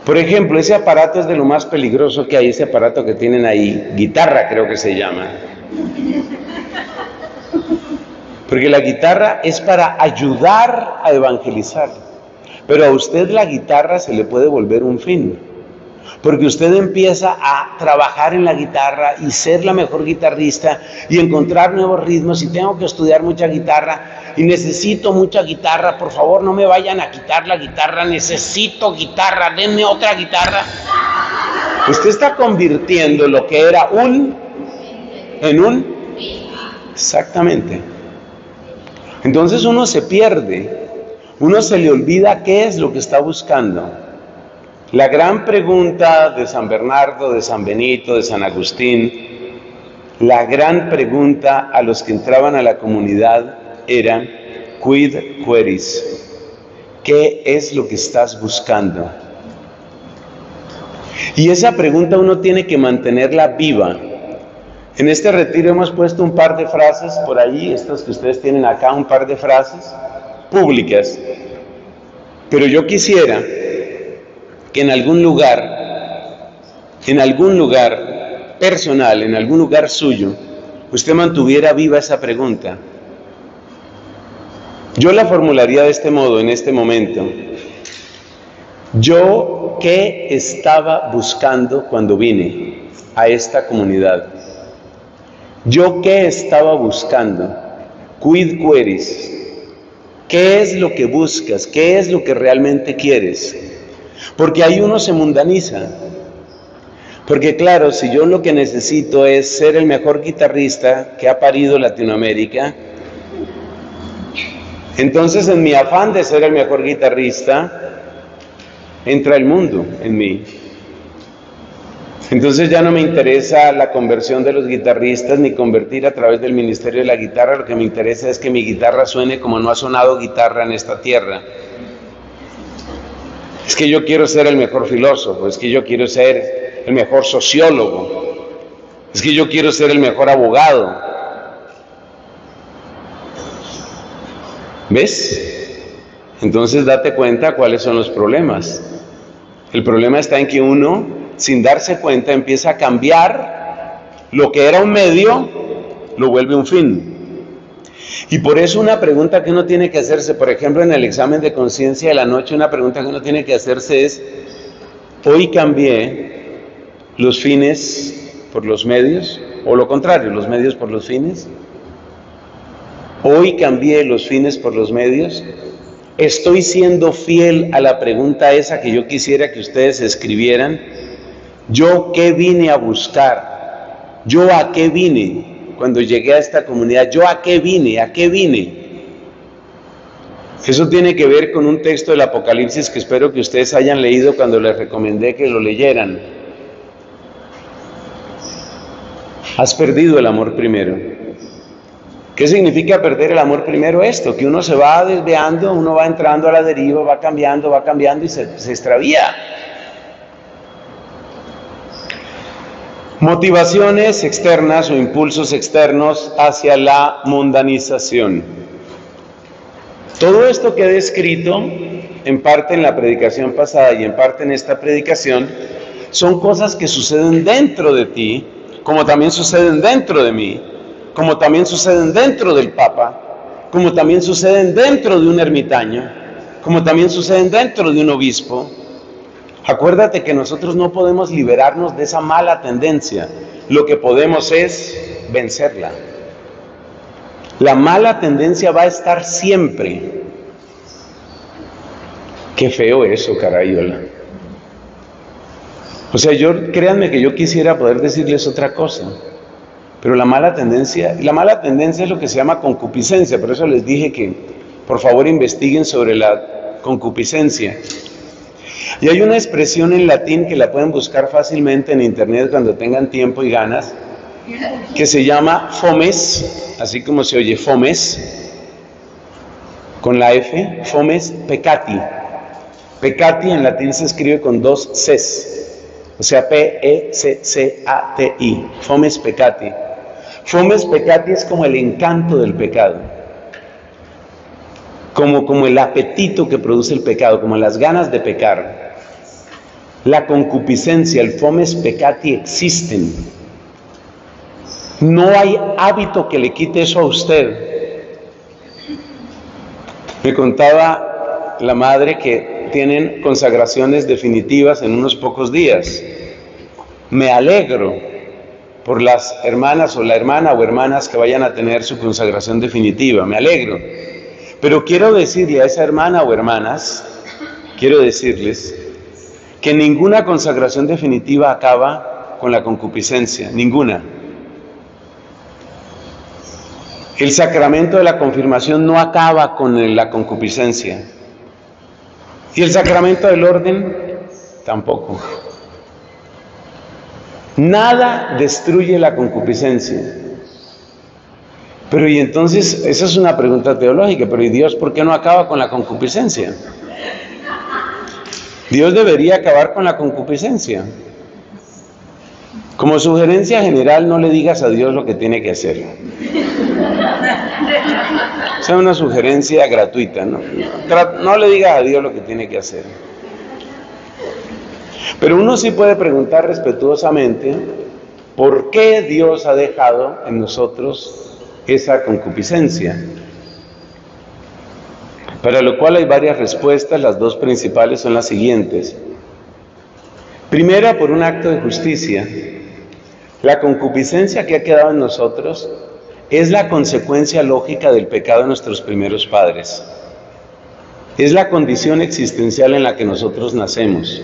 Por ejemplo, ese aparato es de lo más peligroso que hay, ese aparato que tienen ahí, guitarra creo que se llama. Porque la guitarra es para ayudar a evangelizar. Pero a usted la guitarra se le puede volver un fin. Porque usted empieza a trabajar en la guitarra y ser la mejor guitarrista y encontrar nuevos ritmos y tengo que estudiar mucha guitarra y necesito mucha guitarra, por favor no me vayan a quitar la guitarra, necesito guitarra, denme otra guitarra. Usted está convirtiendo lo que era en un... Exactamente. Entonces uno se pierde, uno se le olvida qué es lo que está buscando. La gran pregunta de San Bernardo, de San Benito, de San Agustín, la gran pregunta a los que entraban a la comunidad era, quid queris, ¿qué es lo que estás buscando? Y esa pregunta uno tiene que mantenerla viva. En este retiro hemos puesto un par de frases por ahí, estas que ustedes tienen acá, un par de frases públicas. Pero yo quisiera que en algún lugar personal, en algún lugar suyo, usted mantuviera viva esa pregunta. Yo la formularía de este modo, en este momento. ¿Yo qué estaba buscando cuando vine a esta comunidad? ¿Yo qué estaba buscando? Quid queris. ¿Qué es lo que buscas? ¿Qué es lo que realmente quieres? Porque ahí uno se mundaniza. Porque claro, si yo lo que necesito es ser el mejor guitarrista que ha parido Latinoamérica, entonces en mi afán de ser el mejor guitarrista, entra el mundo en mí. Entonces ya no me interesa la conversión de los guitarristas ni convertir a través del ministerio de la guitarra, lo que me interesa es que mi guitarra suene como no ha sonado guitarra en esta tierra. Es que yo quiero ser el mejor filósofo, es que yo quiero ser el mejor sociólogo, es que yo quiero ser el mejor abogado. ¿Ves? Entonces date cuenta cuáles son los problemas. El problema está en que uno, sin darse cuenta, empieza a cambiar lo que era un medio, lo vuelve un fin. Y por eso una pregunta que uno tiene que hacerse, por ejemplo, en el examen de conciencia de la noche, una pregunta que uno tiene que hacerse es, hoy cambié los fines por los medios, o lo contrario, los medios por los fines. Hoy cambié los fines por los medios. Estoy siendo fiel a la pregunta esa que yo quisiera que ustedes escribieran. ¿Yo qué vine a buscar? ¿Yo a qué vine cuando llegué a esta comunidad? ¿Yo a qué vine? ¿A qué vine? Eso tiene que ver con un texto del Apocalipsis que espero que ustedes hayan leído cuando les recomendé que lo leyeran. Has perdido el amor primero. ¿Qué significa perder el amor primero? Esto, que uno se va desviando, uno va entrando a la deriva, va cambiando y se extravía. Motivaciones externas o impulsos externos hacia la mundanización. Todo esto que he descrito, en parte en la predicación pasada y en parte en esta predicación, son cosas que suceden dentro de ti, como también suceden dentro de mí, como también suceden dentro del Papa, como también suceden dentro de un ermitaño, como también suceden dentro de un obispo. Acuérdate que nosotros no podemos liberarnos de esa mala tendencia, lo que podemos es vencerla. La mala tendencia va a estar siempre. Qué feo eso, carayola. O sea, créanme que yo quisiera poder decirles otra cosa, pero la mala tendencia es lo que se llama concupiscencia. Por eso les dije que por favor investiguen sobre la concupiscencia. Y hay una expresión en latín que la pueden buscar fácilmente en internet cuando tengan tiempo y ganas, que se llama fomes, así como se oye fomes, con la F, fomes peccati. Peccati en latín se escribe con 2 Cs, o sea, P-E-C-C-A-T-I, fomes peccati. Fomes peccati es como el encanto del pecado, como el apetito que produce el pecado, como las ganas de pecar. La concupiscencia, el fomes peccati existen. No hay hábito que le quite eso a usted. Me contaba la madre que tienen consagraciones definitivas en unos pocos días. Me alegro por las hermanas o la hermana o hermanas que vayan a tener su consagración definitiva, me alegro. Pero quiero decirle a esa hermana o hermanas, quiero decirles que ninguna consagración definitiva acaba con la concupiscencia, ninguna. El sacramento de la confirmación no acaba con la concupiscencia. Y el sacramento del orden tampoco. Nada destruye la concupiscencia. Pero y entonces, esa es una pregunta teológica, pero ¿y Dios por qué no acaba con la concupiscencia? Dios debería acabar con la concupiscencia. Como sugerencia general, no le digas a Dios lo que tiene que hacer. O sea, una sugerencia gratuita, ¿no? No le digas a Dios lo que tiene que hacer. Pero uno sí puede preguntar respetuosamente, ¿por qué Dios ha dejado en nosotros esa concupiscencia? Para lo cual hay varias respuestas, las dos principales son las siguientes. Primera, por un acto de justicia. La concupiscencia que ha quedado en nosotros es la consecuencia lógica del pecado de nuestros primeros padres. Es la condición existencial en la que nosotros nacemos.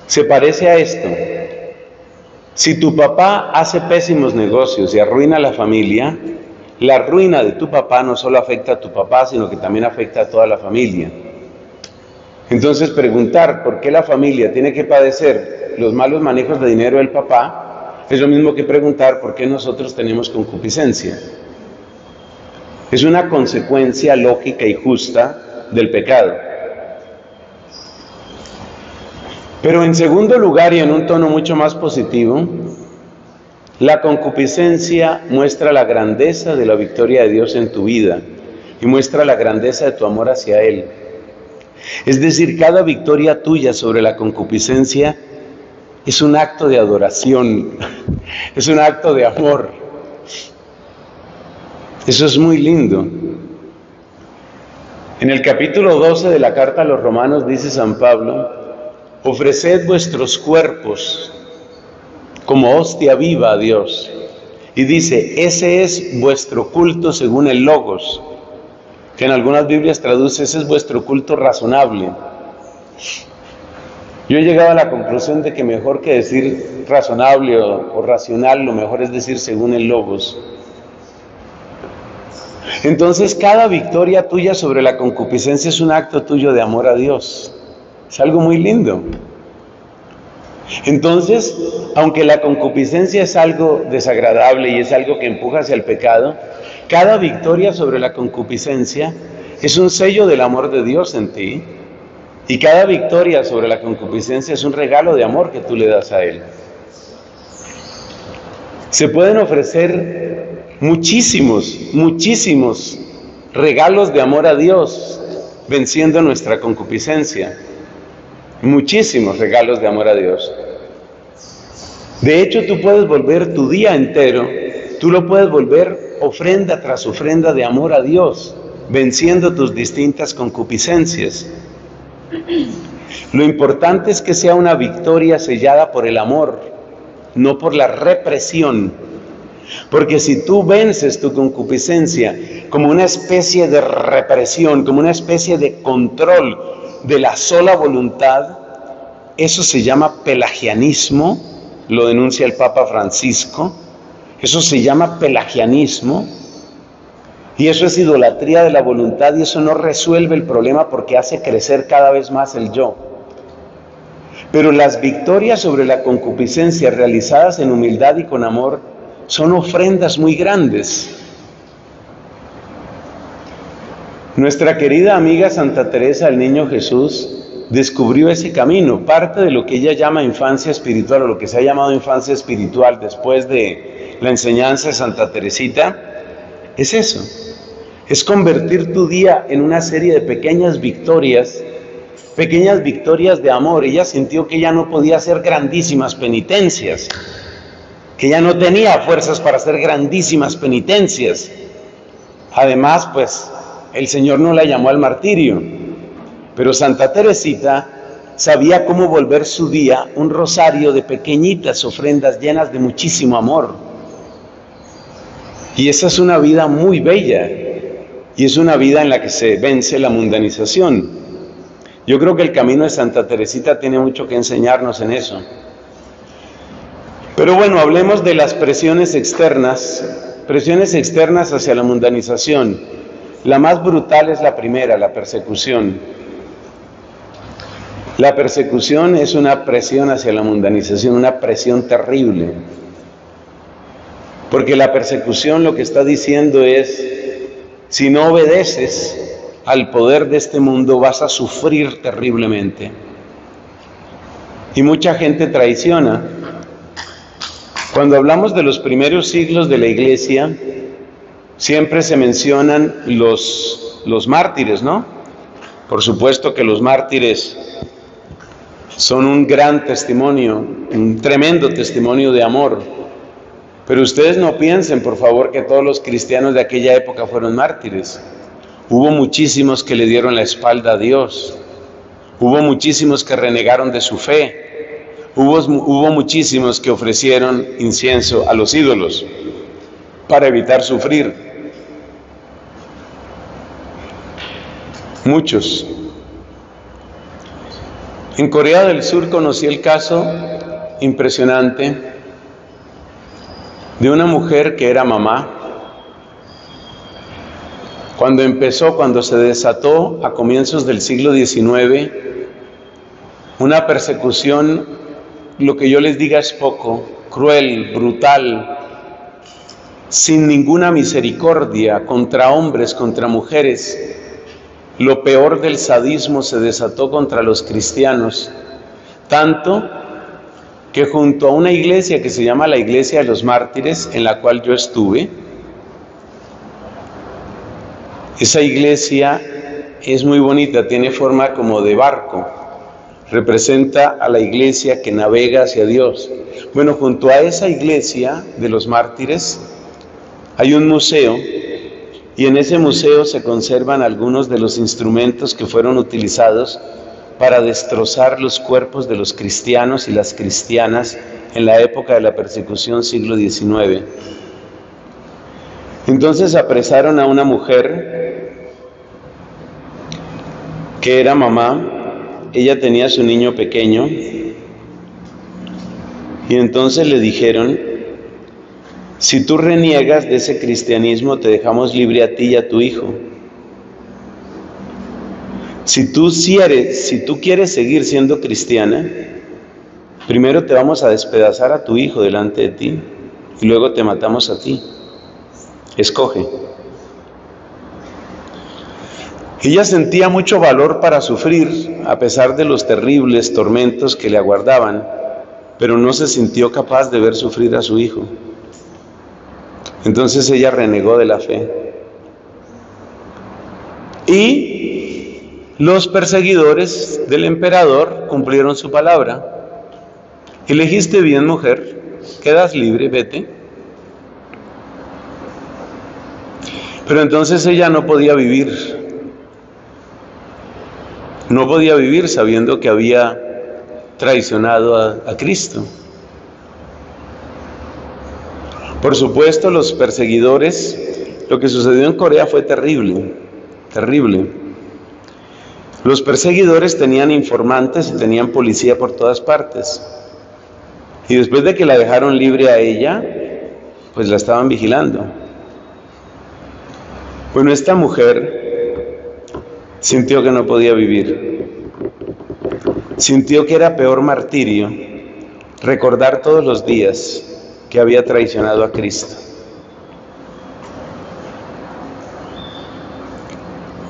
Se parece a esto. Si tu papá hace pésimos negocios y arruina la familia, la ruina de tu papá no solo afecta a tu papá, sino que también afecta a toda la familia. Entonces, preguntar por qué la familia tiene que padecer los malos manejos de dinero del papá es lo mismo que preguntar por qué nosotros tenemos concupiscencia. Es una consecuencia lógica y justa del pecado. Pero en segundo lugar, y en un tono mucho más positivo, la concupiscencia muestra la grandeza de la victoria de Dios en tu vida y muestra la grandeza de tu amor hacia Él. Es decir, cada victoria tuya sobre la concupiscencia es un acto de adoración, es un acto de amor. Eso es muy lindo. En el capítulo 12 de la carta a los Romanos dice San Pablo: ofreced vuestros cuerpos como hostia viva a Dios. Y dice, ese es vuestro culto según el Logos, que en algunas Biblias traduce, ese es vuestro culto razonable. Yo he llegado a la conclusión de que mejor que decir razonable o racional, lo mejor es decir según el Logos. Entonces, cada victoria tuya sobre la concupiscencia es un acto tuyo de amor a Dios. Es algo muy lindo. Entonces, aunque la concupiscencia es algo desagradable y es algo que empuja hacia el pecado, cada victoria sobre la concupiscencia es un sello del amor de Dios en ti, y cada victoria sobre la concupiscencia es un regalo de amor que tú le das a Él. Se pueden ofrecer muchísimos regalos de amor a Dios venciendo nuestra concupiscencia. Muchísimos regalos de amor a Dios. De hecho, tú puedes volver tu día entero, tú lo puedes volver ofrenda tras ofrenda de amor a Dios, venciendo tus distintas concupiscencias. Lo importante es que sea una victoria sellada por el amor, no por la represión. Porque si tú vences tu concupiscencia como una especie de represión, como una especie de control de la sola voluntad, eso se llama pelagianismo, lo denuncia el Papa Francisco, eso se llama pelagianismo, y eso es idolatría de la voluntad, y eso no resuelve el problema porque hace crecer cada vez más el yo. Pero las victorias sobre la concupiscencia realizadas en humildad y con amor son ofrendas muy grandes. Nuestra querida amiga Santa Teresa del Niño Jesús descubrió ese camino, parte de lo que ella llama infancia espiritual, o lo que se ha llamado infancia espiritual después de la enseñanza de Santa Teresita, es eso, es convertir tu día en una serie de pequeñas victorias de amor. Ella sintió que ella no podía hacer grandísimas penitencias, que ella no tenía fuerzas para hacer grandísimas penitencias. Además, pues, el Señor no la llamó al martirio, pero Santa Teresita sabía cómo volver su día un rosario de pequeñitas ofrendas llenas de muchísimo amor. Y esa es una vida muy bella, y es una vida en la que se vence la mundanización. Yo creo que el camino de Santa Teresita tiene mucho que enseñarnos en eso. Pero bueno, hablemos de las presiones externas hacia la mundanización. La más brutal es la primera, la persecución. La persecución es una presión hacia la mundanización, una presión terrible. Porque la persecución lo que está diciendo es, si no obedeces al poder de este mundo, vas a sufrir terriblemente. Y mucha gente traiciona. Cuando hablamos de los primeros siglos de la Iglesia, siempre se mencionan los mártires, ¿no? Por supuesto que los mártires son un gran testimonio, un tremendo testimonio de amor. Pero ustedes no piensen, por favor, que todos los cristianos de aquella época fueron mártires. Hubo muchísimos que le dieron la espalda a Dios. Hubo muchísimos que renegaron de su fe. Hubo muchísimos que ofrecieron incienso a los ídolos para evitar sufrir. Muchos. En Corea del Sur conocí el caso impresionante de una mujer que era mamá. Cuando se desató a comienzos del siglo XIX, una persecución, lo que yo les diga es poco, cruel, brutal, sin ninguna misericordia, contra hombres, contra mujeres. Lo peor del sadismo se desató contra los cristianos, tanto que junto a una iglesia que se llama la Iglesia de los Mártires, en la cual yo estuve, esa iglesia es muy bonita, tiene forma como de barco, representa a la iglesia que navega hacia Dios. Bueno, junto a esa iglesia de los mártires hay un museo, y en ese museo se conservan algunos de los instrumentos que fueron utilizados para destrozar los cuerpos de los cristianos y las cristianas en la época de la persecución, siglo XIX. Entonces apresaron a una mujer que era mamá, ella tenía a su niño pequeño, y entonces le dijeron: si tú reniegas de ese cristianismo, te dejamos libre a ti y a tu hijo. Si tú quieres seguir siendo cristiana, primero te vamos a despedazar a tu hijo delante de ti y luego te matamos a ti. Escoge. Ella sentía mucho valor para sufrir a pesar de los terribles tormentos que le aguardaban, pero no se sintió capaz de ver sufrir a su hijo. Entonces ella renegó de la fe. Y los perseguidores del emperador cumplieron su palabra. Elegiste bien, mujer, quedas libre, vete. Pero entonces ella no podía vivir. No podía vivir sabiendo que había traicionado a Cristo. Por supuesto, los perseguidores, lo que sucedió en Corea fue terrible, terrible. Los perseguidores tenían informantes y tenían policía por todas partes. Y después de que la dejaron libre a ella, pues la estaban vigilando. Bueno, esta mujer sintió que no podía vivir. Sintió que era peor martirio recordar todos los días que había traicionado a Cristo.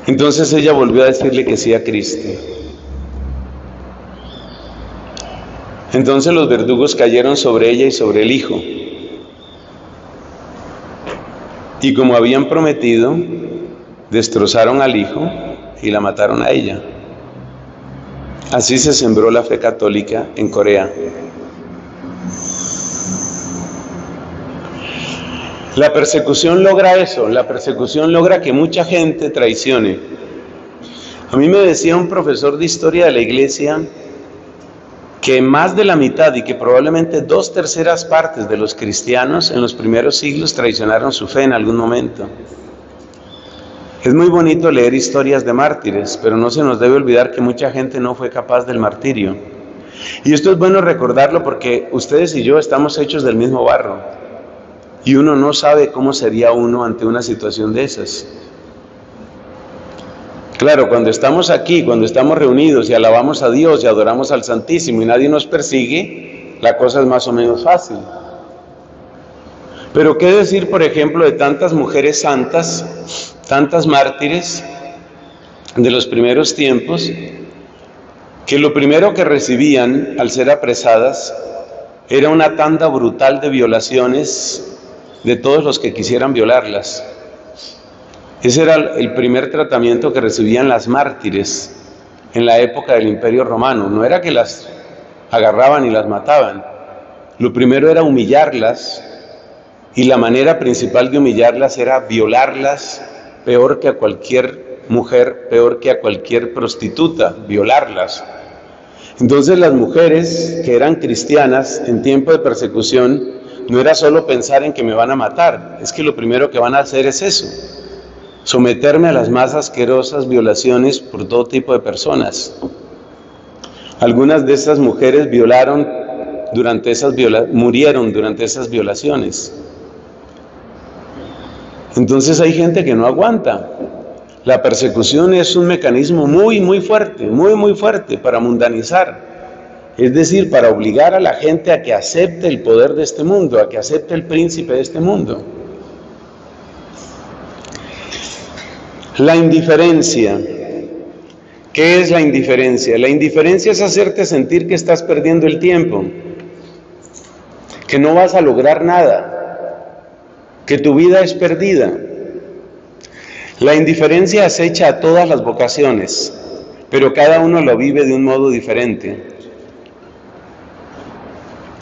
Entonces ella volvió a decirle que sí a Cristo. Entonces los verdugos cayeron sobre ella y sobre el hijo. Y como habían prometido, destrozaron al hijo y la mataron a ella. Así se sembró la fe católica en Corea. La persecución logra eso, la persecución logra que mucha gente traicione. A mí me decía un profesor de historia de la iglesia que más de la mitad y que probablemente 2/3 partes de los cristianos en los primeros siglos traicionaron su fe en algún momento. Es muy bonito leer historias de mártires, pero no se nos debe olvidar que mucha gente no fue capaz del martirio. Y esto es bueno recordarlo porque ustedes y yo estamos hechos del mismo barro. Y uno no sabe cómo sería uno ante una situación de esas. Claro, cuando estamos aquí, cuando estamos reunidos y alabamos a Dios y adoramos al Santísimo y nadie nos persigue, la cosa es más o menos fácil. Pero ¿qué decir, por ejemplo, de tantas mujeres santas, tantas mártires de los primeros tiempos, que lo primero que recibían al ser apresadas era una tanda brutal de violaciones de todos los que quisieran violarlas? Ese era el primer tratamiento que recibían las mártires en la época del Imperio Romano. No era que las agarraban y las mataban. Lo primero era humillarlas, y la manera principal de humillarlas era violarlas, peor que a cualquier mujer, peor que a cualquier prostituta, violarlas. Entonces las mujeres que eran cristianas en tiempo de persecución, no era solo pensar en que me van a matar, es que lo primero que van a hacer es eso, someterme a las más asquerosas violaciones por todo tipo de personas. Algunas de esas mujeres murieron durante esas violaciones. Entonces hay gente que no aguanta. La persecución es un mecanismo muy fuerte para mundanizar. Es decir, para obligar a la gente a que acepte el poder de este mundo, a que acepte el príncipe de este mundo. La indiferencia. ¿Qué es la indiferencia? La indiferencia es hacerte sentir que estás perdiendo el tiempo, que no vas a lograr nada, que tu vida es perdida. La indiferencia acecha a todas las vocaciones, pero cada uno lo vive de un modo diferente.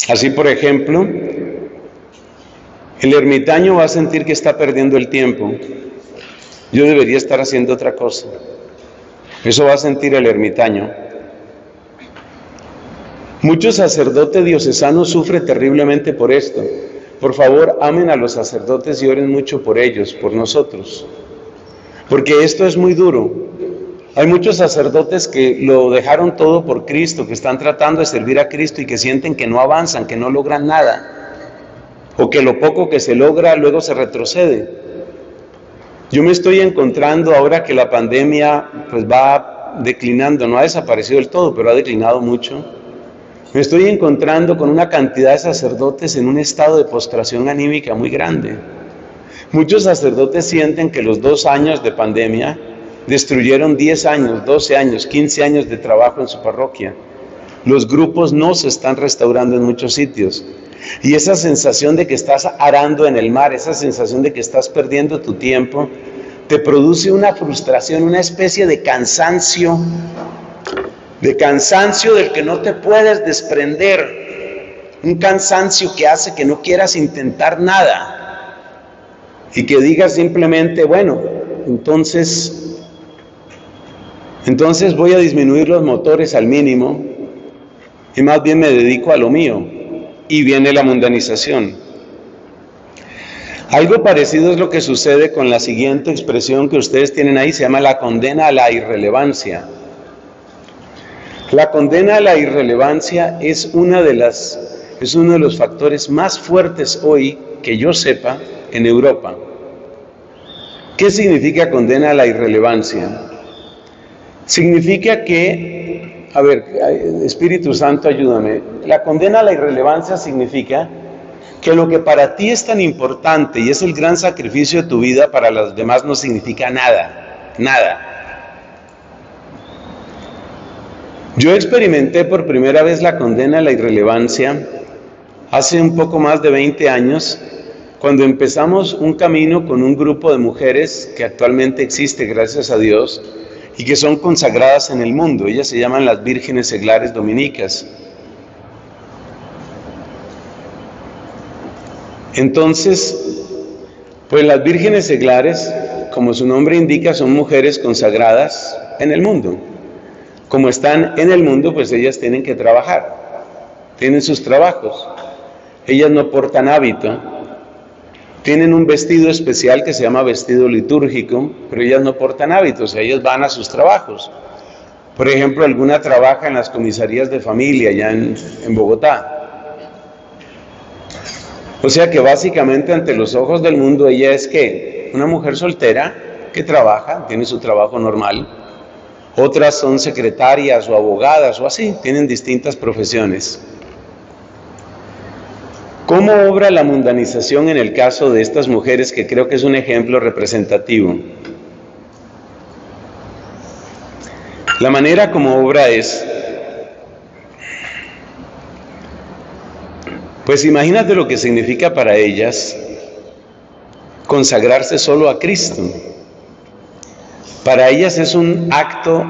Así, por ejemplo, el ermitaño va a sentir que está perdiendo el tiempo. Yo debería estar haciendo otra cosa. Eso va a sentir el ermitaño. Muchos sacerdotes diocesanos sufren terriblemente por esto. Por favor, amen a los sacerdotes y oren mucho por ellos, por nosotros. Porque esto es muy duro. Hay muchos sacerdotes que lo dejaron todo por Cristo, que están tratando de servir a Cristo y que sienten que no avanzan, que no logran nada. O que lo poco que se logra luego se retrocede. Yo me estoy encontrando ahora que la pandemia pues va declinando, no ha desaparecido del todo, pero ha declinado mucho. Me estoy encontrando con una cantidad de sacerdotes en un estado de postración anímica muy grande. Muchos sacerdotes sienten que los 2 años de pandemia destruyeron 10 años, 12 años, 15 años de trabajo en su parroquia. Los grupos no se están restaurando en muchos sitios. Y esa sensación de que estás arando en el mar, esa sensación de que estás perdiendo tu tiempo, te produce una frustración, una especie de cansancio del que no te puedes desprender, un cansancio que hace que no quieras intentar nada y que digas simplemente, bueno, entonces voy a disminuir los motores al mínimo y más bien me dedico a lo mío, y viene la mundanización. Algo parecido es lo que sucede con la siguiente expresión que ustedes tienen ahí, se llama la condena a la irrelevancia. La condena a la irrelevancia es uno de los factores más fuertes hoy, que yo sepa, en Europa. ¿Qué significa condena a la irrelevancia? Significa que, a ver, Espíritu Santo, ayúdame. La condena a la irrelevancia significa que lo que para ti es tan importante y es el gran sacrificio de tu vida, para los demás no significa nada, nada. Yo experimenté por primera vez la condena a la irrelevancia hace un poco más de 20 años, cuando empezamos un camino con un grupo de mujeres que actualmente existe, gracias a Dios, y que son consagradas en el mundo. Ellas se llaman las Vírgenes Seglares Dominicas. Entonces, pues las Vírgenes Seglares, como su nombre indica, son mujeres consagradas en el mundo. Como están en el mundo, pues ellas tienen que trabajar, tienen sus trabajos. Ellas no portan hábito, tienen un vestido especial que se llama vestido litúrgico, pero ellas no portan hábitos, ellas van a sus trabajos. Por ejemplo, alguna trabaja en las comisarías de familia allá en Bogotá. O sea que básicamente ante los ojos del mundo ella es ¿qué? Una mujer soltera que trabaja, tiene su trabajo normal. Otras son secretarias o abogadas o así, tienen distintas profesiones. ¿Cómo obra la mundanización en el caso de estas mujeres, que creo que es un ejemplo representativo? La manera como obra es, pues imagínate lo que significa para ellas consagrarse solo a Cristo. Para ellas es un acto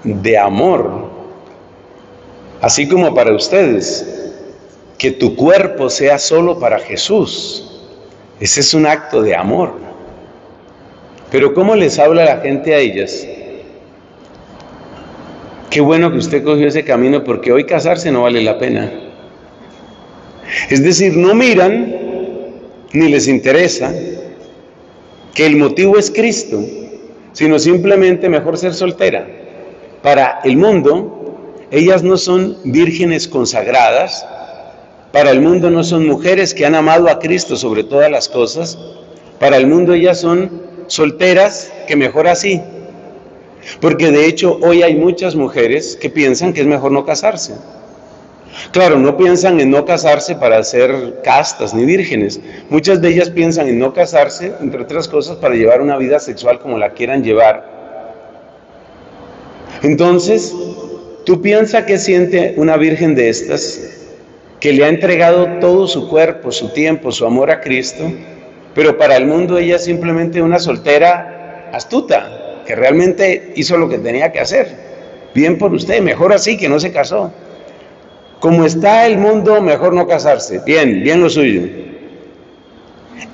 de amor, así como para ustedes, que tu cuerpo sea solo para Jesús. Ese es un acto de amor. Pero ¿cómo les habla la gente a ellas? Qué bueno que usted cogió ese camino, porque hoy casarse no vale la pena. Es decir, no miran ni les interesa que el motivo es Cristo, sino simplemente mejor ser soltera. Para el mundo, ellas no son vírgenes consagradas, para el mundo no son mujeres que han amado a Cristo sobre todas las cosas, para el mundo ellas son solteras, que mejor así. Porque de hecho hoy hay muchas mujeres que piensan que es mejor no casarse. Claro, no piensan en no casarse para ser castas ni vírgenes. Muchas de ellas piensan en no casarse, entre otras cosas, para llevar una vida sexual como la quieran llevar. Entonces, ¿tú piensas qué siente una virgen de estas, que le ha entregado todo su cuerpo, su tiempo, su amor a Cristo, pero para el mundo ella es simplemente una soltera astuta, que realmente hizo lo que tenía que hacer? Bien por usted, mejor así, que no se casó. Como está el mundo, mejor no casarse. Bien lo suyo.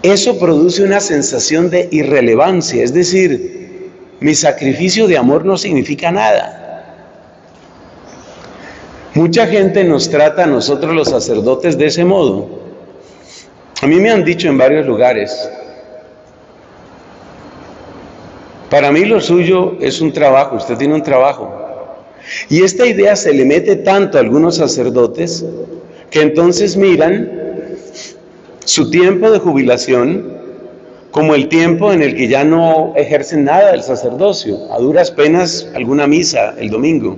Eso produce una sensación de irrelevancia, es decir, mi sacrificio de amor no significa nada. Mucha gente nos trata a nosotros los sacerdotes de ese modo. A mí me han dicho en varios lugares, para mí lo suyo es un trabajo, usted tiene un trabajo. Y esta idea se le mete tanto a algunos sacerdotes que entonces miran su tiempo de jubilación como el tiempo en el que ya no ejercen nada del sacerdocio, a duras penas alguna misa el domingo.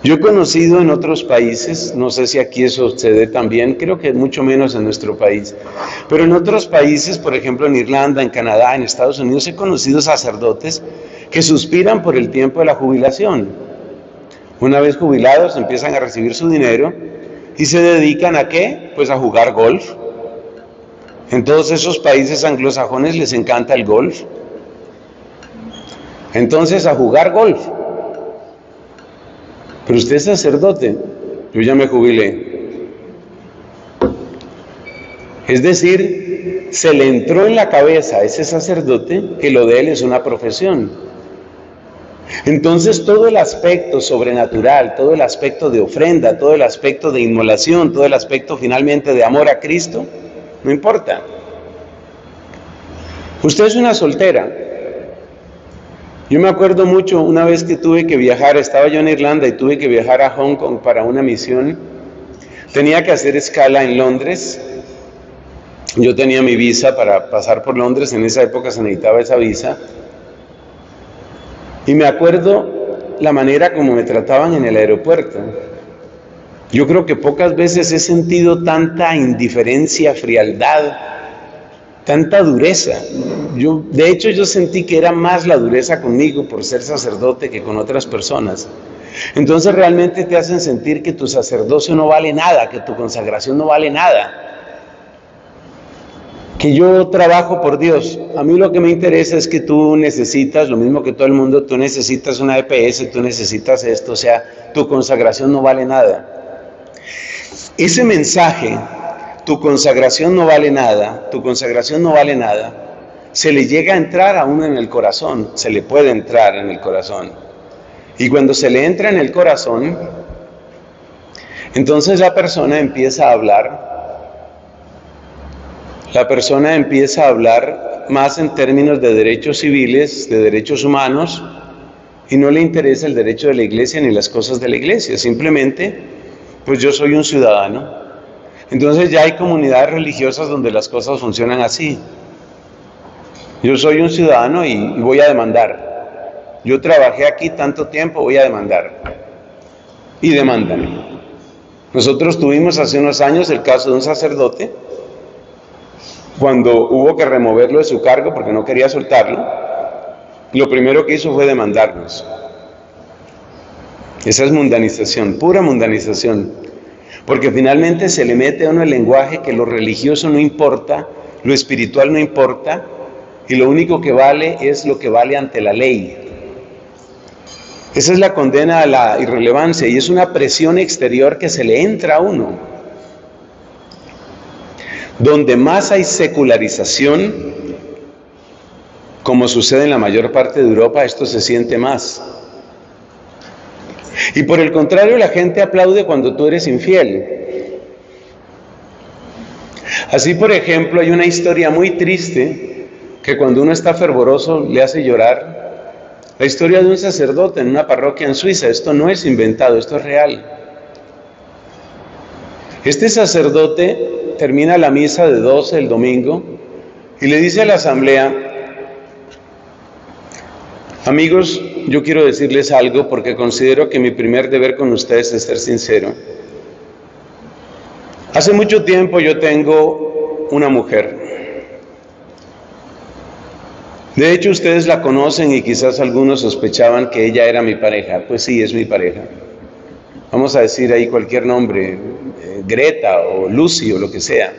Yo he conocido en otros países, no sé si aquí eso sucede también, creo que mucho menos en nuestro país, pero en otros países, por ejemplo en Irlanda, en Canadá, en Estados Unidos, he conocido sacerdotes que suspiran por el tiempo de la jubilación. Una vez jubilados empiezan a recibir su dinero y se dedican ¿a qué? Pues a jugar golf. En todos esos países anglosajones les encanta el golf. Entonces a jugar golf. Pero usted es sacerdote, yo ya me jubilé. Es decir, se le entró en la cabeza a ese sacerdote que lo de él es una profesión. Entonces todo el aspecto sobrenatural, todo el aspecto de ofrenda, todo el aspecto de inmolación, todo el aspecto finalmente de amor a Cristo, no importa. Usted es una soltera. Yo me acuerdo mucho una vez que tuve que viajar, estaba yo en Irlanda y tuve que viajar a Hong Kong para una misión. Tenía que hacer escala en Londres. Yo tenía mi visa para pasar por Londres, en esa época se necesitaba esa visa. Y me acuerdo la manera como me trataban en el aeropuerto. Yo creo que pocas veces he sentido tanta indiferencia, frialdad, tanta dureza. De hecho, yo sentí que era más la dureza conmigo por ser sacerdote que con otras personas. Entonces realmente te hacen sentir que tu sacerdocio no vale nada, que tu consagración no vale nada. Que yo trabajo por Dios. A mí lo que me interesa es que tú necesitas, lo mismo que todo el mundo, tú necesitas una EPS, tú necesitas esto, o sea, tu consagración no vale nada. Ese mensaje, tu consagración no vale nada, tu consagración no vale nada, se le llega a entrar a uno en el corazón, se le puede entrar en el corazón. Y cuando se le entra en el corazón, entonces la persona empieza a hablar. La persona empieza a hablar más en términos de derechos civiles, de derechos humanos, y no le interesa el derecho de la iglesia ni las cosas de la iglesia. Simplemente, pues yo soy un ciudadano. Entonces ya hay comunidades religiosas donde las cosas funcionan así. Yo soy un ciudadano y voy a demandar. Yo trabajé aquí tanto tiempo, voy a demandar. Y demandan. Nosotros tuvimos hace unos años el caso de un sacerdote, cuando hubo que removerlo de su cargo porque no quería soltarlo, lo primero que hizo fue demandarnos. Esa es mundanización, pura mundanización. Porque finalmente se le mete a uno el lenguaje que lo religioso no importa, lo espiritual no importa, y lo único que vale es lo que vale ante la ley. Esa es la condena a la irrelevancia y es una presión exterior que se le entra a uno. Donde más hay secularización, como sucede en la mayor parte de Europa, esto se siente más. Y por el contrario, la gente aplaude cuando tú eres infiel. Así, por ejemplo, hay una historia muy triste que cuando uno está fervoroso le hace llorar. La historia de un sacerdote en una parroquia en Suiza. Esto no es inventado, esto es real. Este sacerdote termina la misa de 12 el domingo y le dice a la asamblea: amigos, yo quiero decirles algo porque considero que mi primer deber con ustedes es ser sincero. Hace mucho tiempo yo tengo una mujer. De hecho, ustedes la conocen y quizás algunos sospechaban que ella era mi pareja. Pues sí, es mi pareja. Vamos a decir ahí cualquier nombre, Greta o Lucy o lo que sea.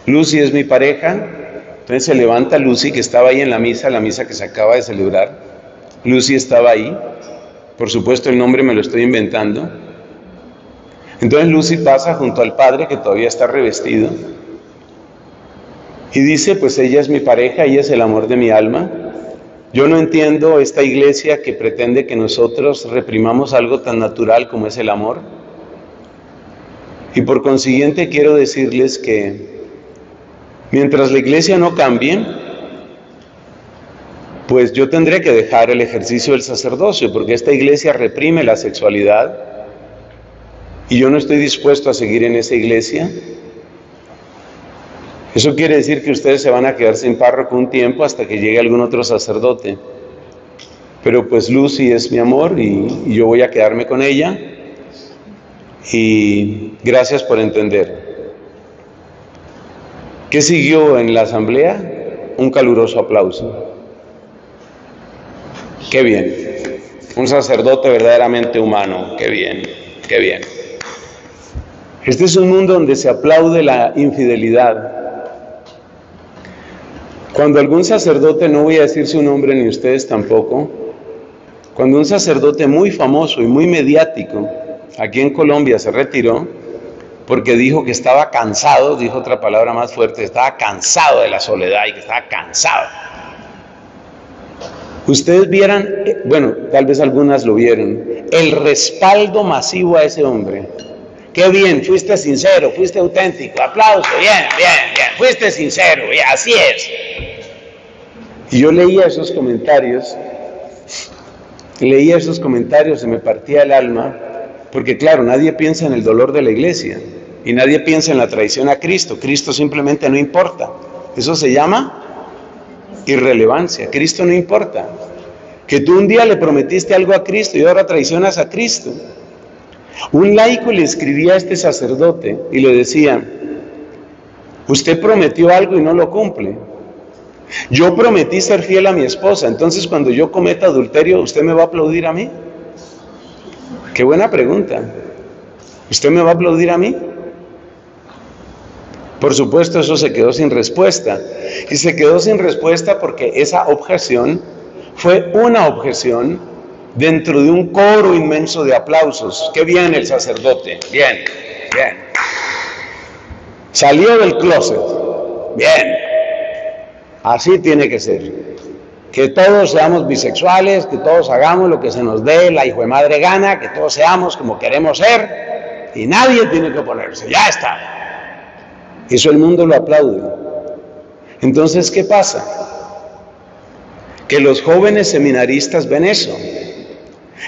Lucy es mi pareja. Entonces se levanta Lucy, que estaba ahí en la misa que se acaba de celebrar. Lucy estaba ahí. Por supuesto el nombre me lo estoy inventando. Entonces Lucy pasa junto al padre, que todavía está revestido, y dice: pues ella es mi pareja, ella es el amor de mi alma. Yo no entiendo esta iglesia que pretende que nosotros reprimamos algo tan natural como es el amor. Y por consiguiente quiero decirles que mientras la iglesia no cambie, pues yo tendré que dejar el ejercicio del sacerdocio, porque esta iglesia reprime la sexualidad y yo no estoy dispuesto a seguir en esa iglesia. Eso quiere decir que ustedes se van a quedar sin párroco un tiempo hasta que llegue algún otro sacerdote. Pero pues Lucy es mi amor y yo voy a quedarme con ella. Y gracias por entender. ¿Qué siguió en la asamblea? Un caluroso aplauso. ¡Qué bien! Un sacerdote verdaderamente humano. ¡Qué bien! ¡Qué bien! Este es un mundo donde se aplaude la infidelidad. Cuando algún sacerdote, no voy a decir su nombre ni ustedes tampoco, cuando un sacerdote muy famoso y muy mediático aquí en Colombia se retiró porque dijo que estaba cansado, dijo otra palabra más fuerte, estaba cansado de la soledad y que estaba cansado. Ustedes vieran, bueno, tal vez algunas lo vieron, el respaldo masivo a ese hombre. ¡Qué bien! Fuiste sincero, fuiste auténtico, aplauso, bien, bien, bien, fuiste sincero, bien, así es. Y yo leía esos comentarios, se me partía el alma, porque claro, nadie piensa en el dolor de la iglesia, y nadie piensa en la traición a Cristo. Cristo simplemente no importa. Eso se llama irrelevancia. Cristo no importa. Que tú un día le prometiste algo a Cristo y ahora traicionas a Cristo. Un laico le escribía a este sacerdote y le decía: usted prometió algo y no lo cumple. Yo prometí ser fiel a mi esposa, entonces cuando yo cometa adulterio, ¿usted me va a aplaudir a mí? Qué buena pregunta. ¿Usted me va a aplaudir a mí? Por supuesto, eso se quedó sin respuesta. Y se quedó sin respuesta porque esa objeción fue una objeción dentro de un coro inmenso de aplausos. ¡Qué bien el sacerdote! Bien, bien. Salió del closet. Bien. Así tiene que ser. Que todos seamos bisexuales, que todos hagamos lo que se nos dé la hijo de madre gana, que todos seamos como queremos ser, y nadie tiene que oponerse. Ya está. Eso el mundo lo aplaude. Entonces, ¿qué pasa? Que los jóvenes seminaristas ven eso,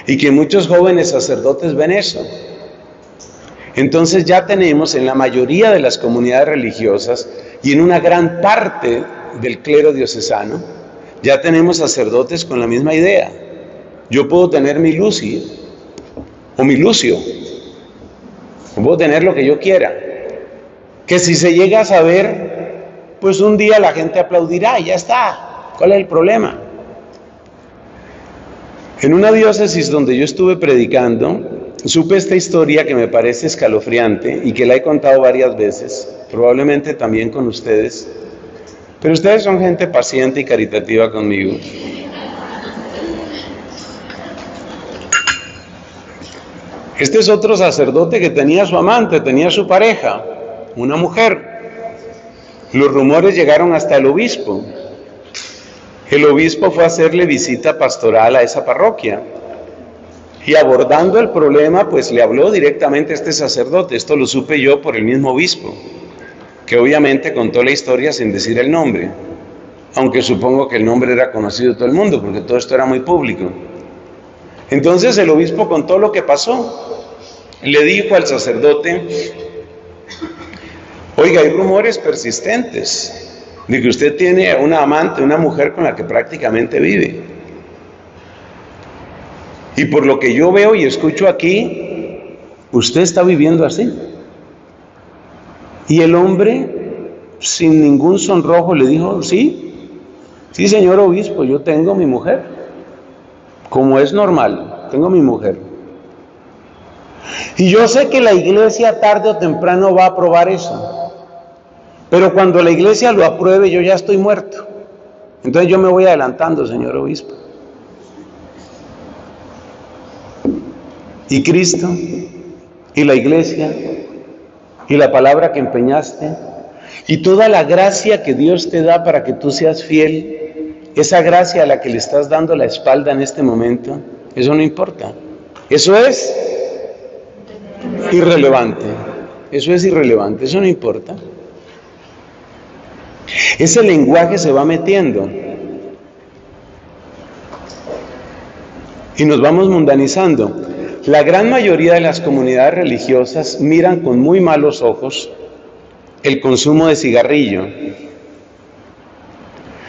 y que muchos jóvenes sacerdotes ven eso. Entonces ya tenemos en la mayoría de las comunidades religiosas y en una gran parte del clero diocesano, ya tenemos sacerdotes con la misma idea. Yo puedo tener mi Lucy o mi Lucio, o puedo tener lo que yo quiera, que si se llega a saber, pues un día la gente aplaudirá y ya está. ¿Cuál es el problema? En una diócesis donde yo estuve predicando, supe esta historia que me parece escalofriante y que la he contado varias veces, probablemente también con ustedes, pero ustedes son gente paciente y caritativa conmigo. Este es otro sacerdote que tenía su amante, tenía su pareja, una mujer. Los rumores llegaron hasta el obispo. El obispo fue a hacerle visita pastoral a esa parroquia. Y abordando el problema, pues le habló directamente a este sacerdote. Esto lo supe yo por el mismo obispo, que obviamente contó la historia sin decir el nombre, aunque supongo que el nombre era conocido de todo el mundo, porque todo esto era muy público. Entonces el obispo contó lo que pasó. Le dijo al sacerdote: oiga, hay rumores persistentes de que usted tiene una amante, una mujer con la que prácticamente vive. Y por lo que yo veo y escucho aquí, usted está viviendo así. Y el hombre, sin ningún sonrojo, le dijo: sí, señor obispo, yo tengo mi mujer. Como es normal, tengo mi mujer. Y yo sé que la iglesia tarde o temprano va a aprobar eso. Pero cuando la iglesia lo apruebe, yo ya estoy muerto. Entonces yo me voy adelantando, señor obispo. Y Cristo, y la iglesia, y la palabra que empeñaste, y toda la gracia que Dios te da para que tú seas fiel, esa gracia a la que le estás dando la espalda en este momento, eso no importa. Eso es irrelevante. Eso es irrelevante, eso no importa. Ese lenguaje se va metiendo y nos vamos mundanizando. La gran mayoría de las comunidades religiosas miran con muy malos ojos el consumo de cigarrillo.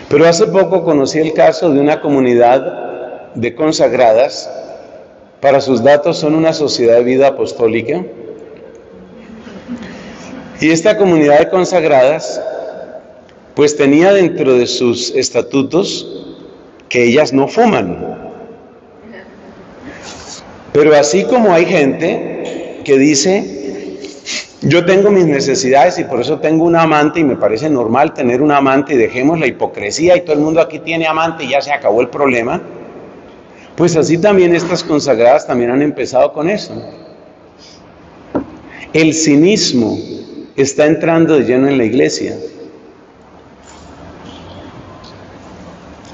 Pero hace poco conocí el caso de una comunidad de consagradas. Para sus datos son una sociedad de vida apostólica. Y esta comunidad de consagradas pues tenía dentro de sus estatutos que ellas no fuman. Pero así como hay gente que dice, yo tengo mis necesidades y por eso tengo una amante y me parece normal tener una amante y dejemos la hipocresía y todo el mundo aquí tiene amante y ya se acabó el problema, pues así también estas consagradas también han empezado con eso. El cinismo está entrando de lleno en la iglesia.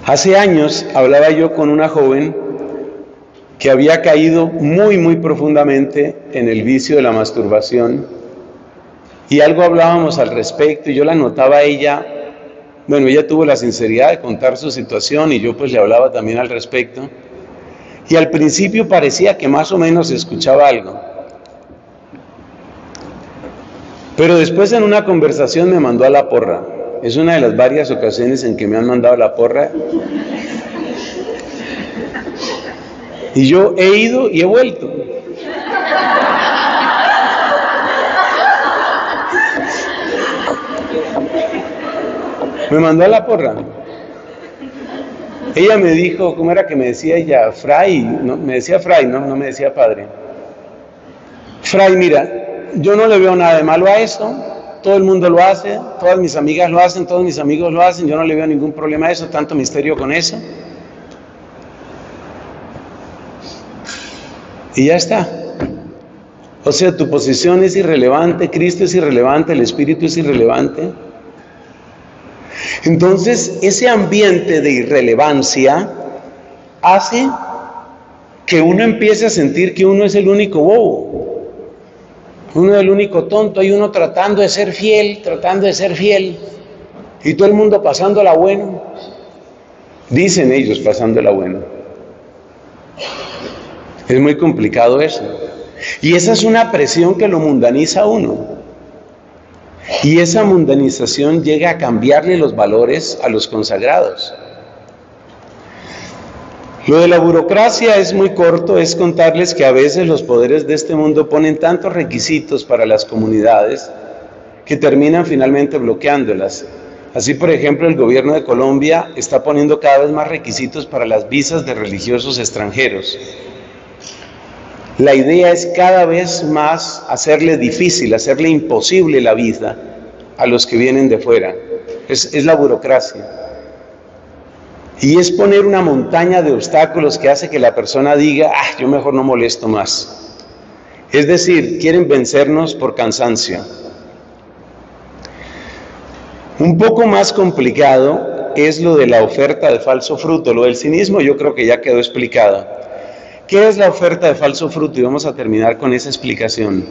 Hace años hablaba yo con una joven que había caído muy profundamente en el vicio de la masturbación y algo hablábamos al respecto y yo la notaba a ella, bueno, ella tuvo la sinceridad de contar su situación y yo pues le hablaba también al respecto y al principio parecía que más o menos se escuchaba algo, pero después en una conversación me mandó a la porra. Es una de las varias ocasiones en que me han mandado a la porra. Y yo he ido y he vuelto. Me mandó a la porra. Ella me dijo, ¿cómo era que me decía ella? Fray, no, me decía Fray, no me decía padre. Fray, mira, yo no le veo nada de malo a eso. Todo el mundo lo hace, todas mis amigas lo hacen, todos mis amigos lo hacen, yo no le veo ningún problema a eso, tanto misterio con eso. Y ya está. O sea, tu posición es irrelevante, Cristo es irrelevante, el Espíritu es irrelevante. Entonces, ese ambiente de irrelevancia hace que uno empiece a sentir que uno es el único bobo. Uno es el único tonto, hay uno tratando de ser fiel, y todo el mundo pasándola bueno. Dicen ellos pasándola bueno. Es muy complicado eso. Y esa es una presión que lo mundaniza a uno. Y esa mundanización llega a cambiarle los valores a los consagrados. Lo de la burocracia es muy corto, es contarles que a veces los poderes de este mundo ponen tantos requisitos para las comunidades que terminan finalmente bloqueándolas. Así, por ejemplo, el gobierno de Colombia está poniendo cada vez más requisitos para las visas de religiosos extranjeros. La idea es cada vez más hacerle difícil, hacerle imposible la vida a los que vienen de fuera. Es la burocracia. Y es poner una montaña de obstáculos que hace que la persona diga, yo mejor no molesto más. Es decir, quieren vencernos por cansancio. Un poco más complicado es lo de la oferta de falso fruto. Lo del cinismo yo creo que ya quedó explicado. ¿Qué es la oferta de falso fruto? Y vamos a terminar con esa explicación.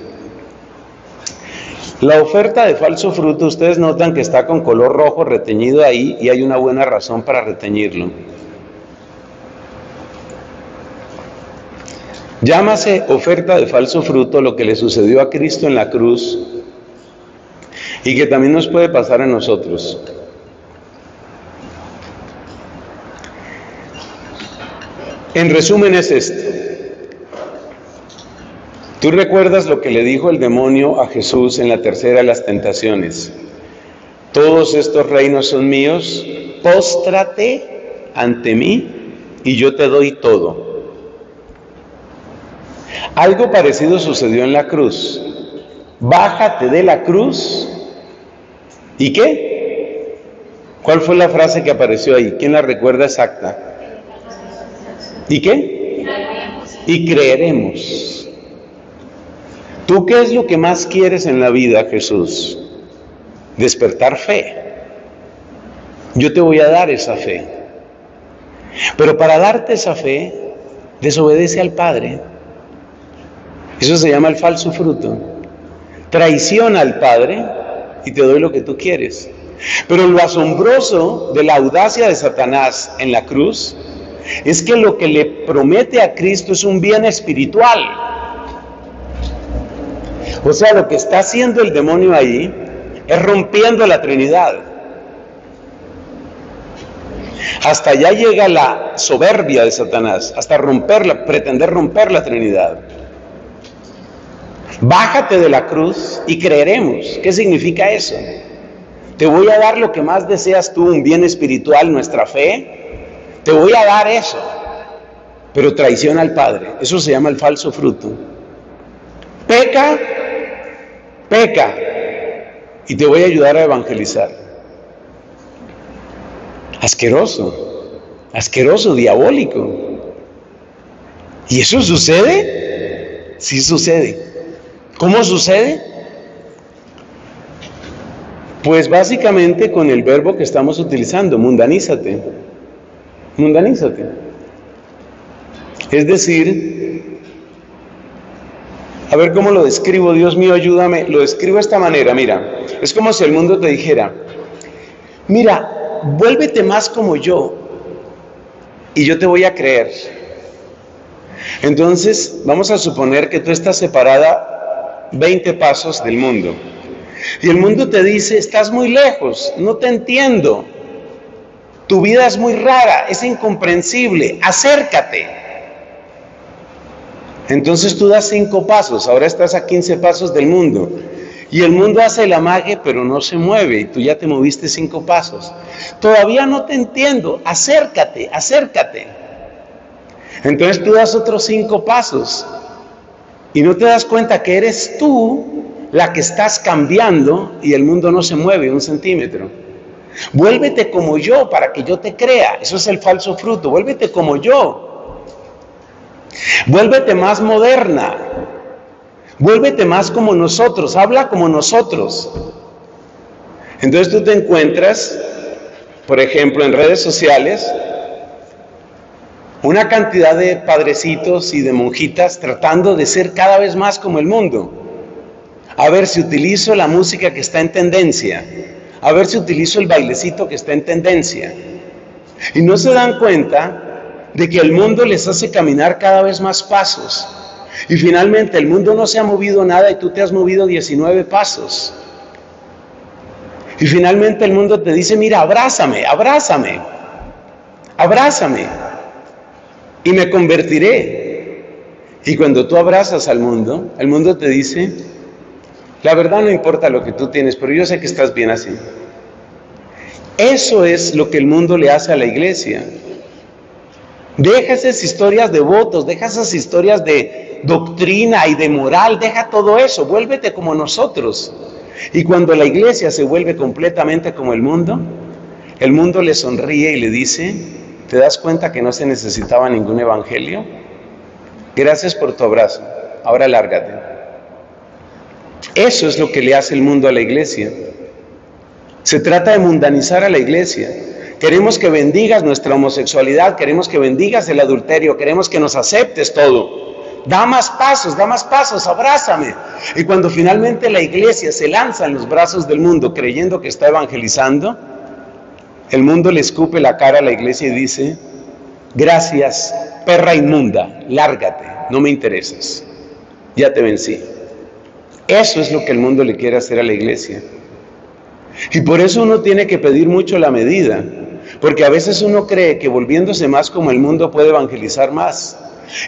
La oferta de falso fruto, ustedes notan que está con color rojo reteñido ahí y hay una buena razón para reteñirlo. Llámase oferta de falso fruto lo que le sucedió a Cristo en la cruz y que también nos puede pasar a nosotros. En resumen es esto. Tú recuerdas lo que le dijo el demonio a Jesús en la tercera de las tentaciones. Todos estos reinos son míos, póstrate ante mí y yo te doy todo. Algo parecido sucedió en la cruz. Bájate de la cruz. ¿Y qué? ¿Cuál fue la frase que apareció ahí? ¿Quién la recuerda exacta? ¿Y qué? Y creeremos. ¿Tú qué es lo que más quieres en la vida, Jesús? Despertar fe. Yo te voy a dar esa fe. Pero para darte esa fe, desobedece al Padre. Eso se llama el falso fruto. Traiciona al Padre y te doy lo que tú quieres. Pero lo asombroso de la audacia de Satanás en la cruz es que lo que le promete a Cristo es un bien espiritual. O sea, lo que está haciendo el demonio ahí es rompiendo la Trinidad. Hasta allá llega la soberbia de Satanás, hasta pretender romper la Trinidad. Bájate de la cruz y creeremos. ¿Qué significa eso? Te voy a dar lo que más deseas tú, un bien espiritual, nuestra fe. Te voy a dar eso, pero traiciona al Padre. Eso se llama el falso fruto. Peca, y te voy a ayudar a evangelizar. Asqueroso, diabólico. ¿Y eso sucede? Sí sucede. ¿Cómo sucede? Pues básicamente con el verbo que estamos utilizando, mundanízate. Mundanízate. Es decir, a ver cómo lo describo, Dios mío, ayúdame. Lo describo de esta manera, mira. Es como si el mundo te dijera, mira, vuélvete más como yo y yo te voy a creer. Entonces, vamos a suponer que tú estás separada 20 pasos del mundo. Y el mundo te dice, estás muy lejos, no te entiendo. Tu vida es muy rara, es incomprensible, acércate. Entonces tú das 5 pasos, ahora estás a 15 pasos del mundo. Y el mundo hace el amague, pero no se mueve, y tú ya te moviste 5 pasos. Todavía no te entiendo, acércate. Entonces tú das otros 5 pasos, y no te das cuenta que eres tú la que estás cambiando, y el mundo no se mueve 1 centímetro. Vuélvete como yo para que yo te crea. Eso es el falso fruto. Vuélvete como yo. Vuélvete más moderna. Vuélvete más como nosotros. Habla como nosotros. Entonces tú te encuentras, por ejemplo, en redes sociales, una cantidad de padrecitos y de monjitas tratando de ser cada vez más como el mundo. A ver si utilizo la música que está en tendencia. A ver si utilizo el bailecito que está en tendencia. Y no se dan cuenta de que el mundo les hace caminar cada vez más pasos. Y finalmente el mundo no se ha movido nada y tú te has movido 19 pasos. Y finalmente el mundo te dice, mira, abrázame. Y me convertiré. Y cuando tú abrazas al mundo, el mundo te dice, la verdad no importa lo que tú tienes, pero yo sé que estás bien así. Eso es lo que el mundo le hace a la iglesia. Deja esas historias de votos, deja esas historias de doctrina y de moral, deja todo eso, vuélvete como nosotros. Y cuando la iglesia se vuelve completamente como el mundo le sonríe y le dice, ¿te das cuenta que no se necesitaba ningún evangelio? Gracias por tu abrazo, ahora lárgate. Eso es lo que le hace el mundo a la iglesia. Se trata de mundanizar a la iglesia. Queremos que bendigas nuestra homosexualidad, queremos que bendigas el adulterio, queremos que nos aceptes todo. Da más pasos, abrázame. Y cuando finalmente la iglesia se lanza en los brazos del mundo creyendo que está evangelizando, el mundo le escupe la cara a la iglesia y dice, gracias, perra inmunda, lárgate, no me interesas, ya te vencí. Eso es lo que el mundo le quiere hacer a la iglesia. Y por eso uno tiene que pedir mucho la medida, porque a veces uno cree que volviéndose más como el mundo puede evangelizar más,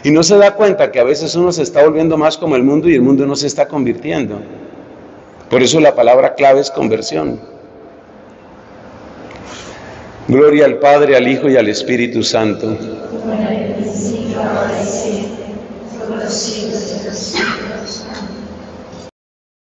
y no se da cuenta que a veces uno se está volviendo más como el mundo y el mundo no se está convirtiendo. Por eso la palabra clave es conversión. Gloria al Padre, al Hijo y al Espíritu Santo. Como en el principio, ahora y siempre, por los siglos.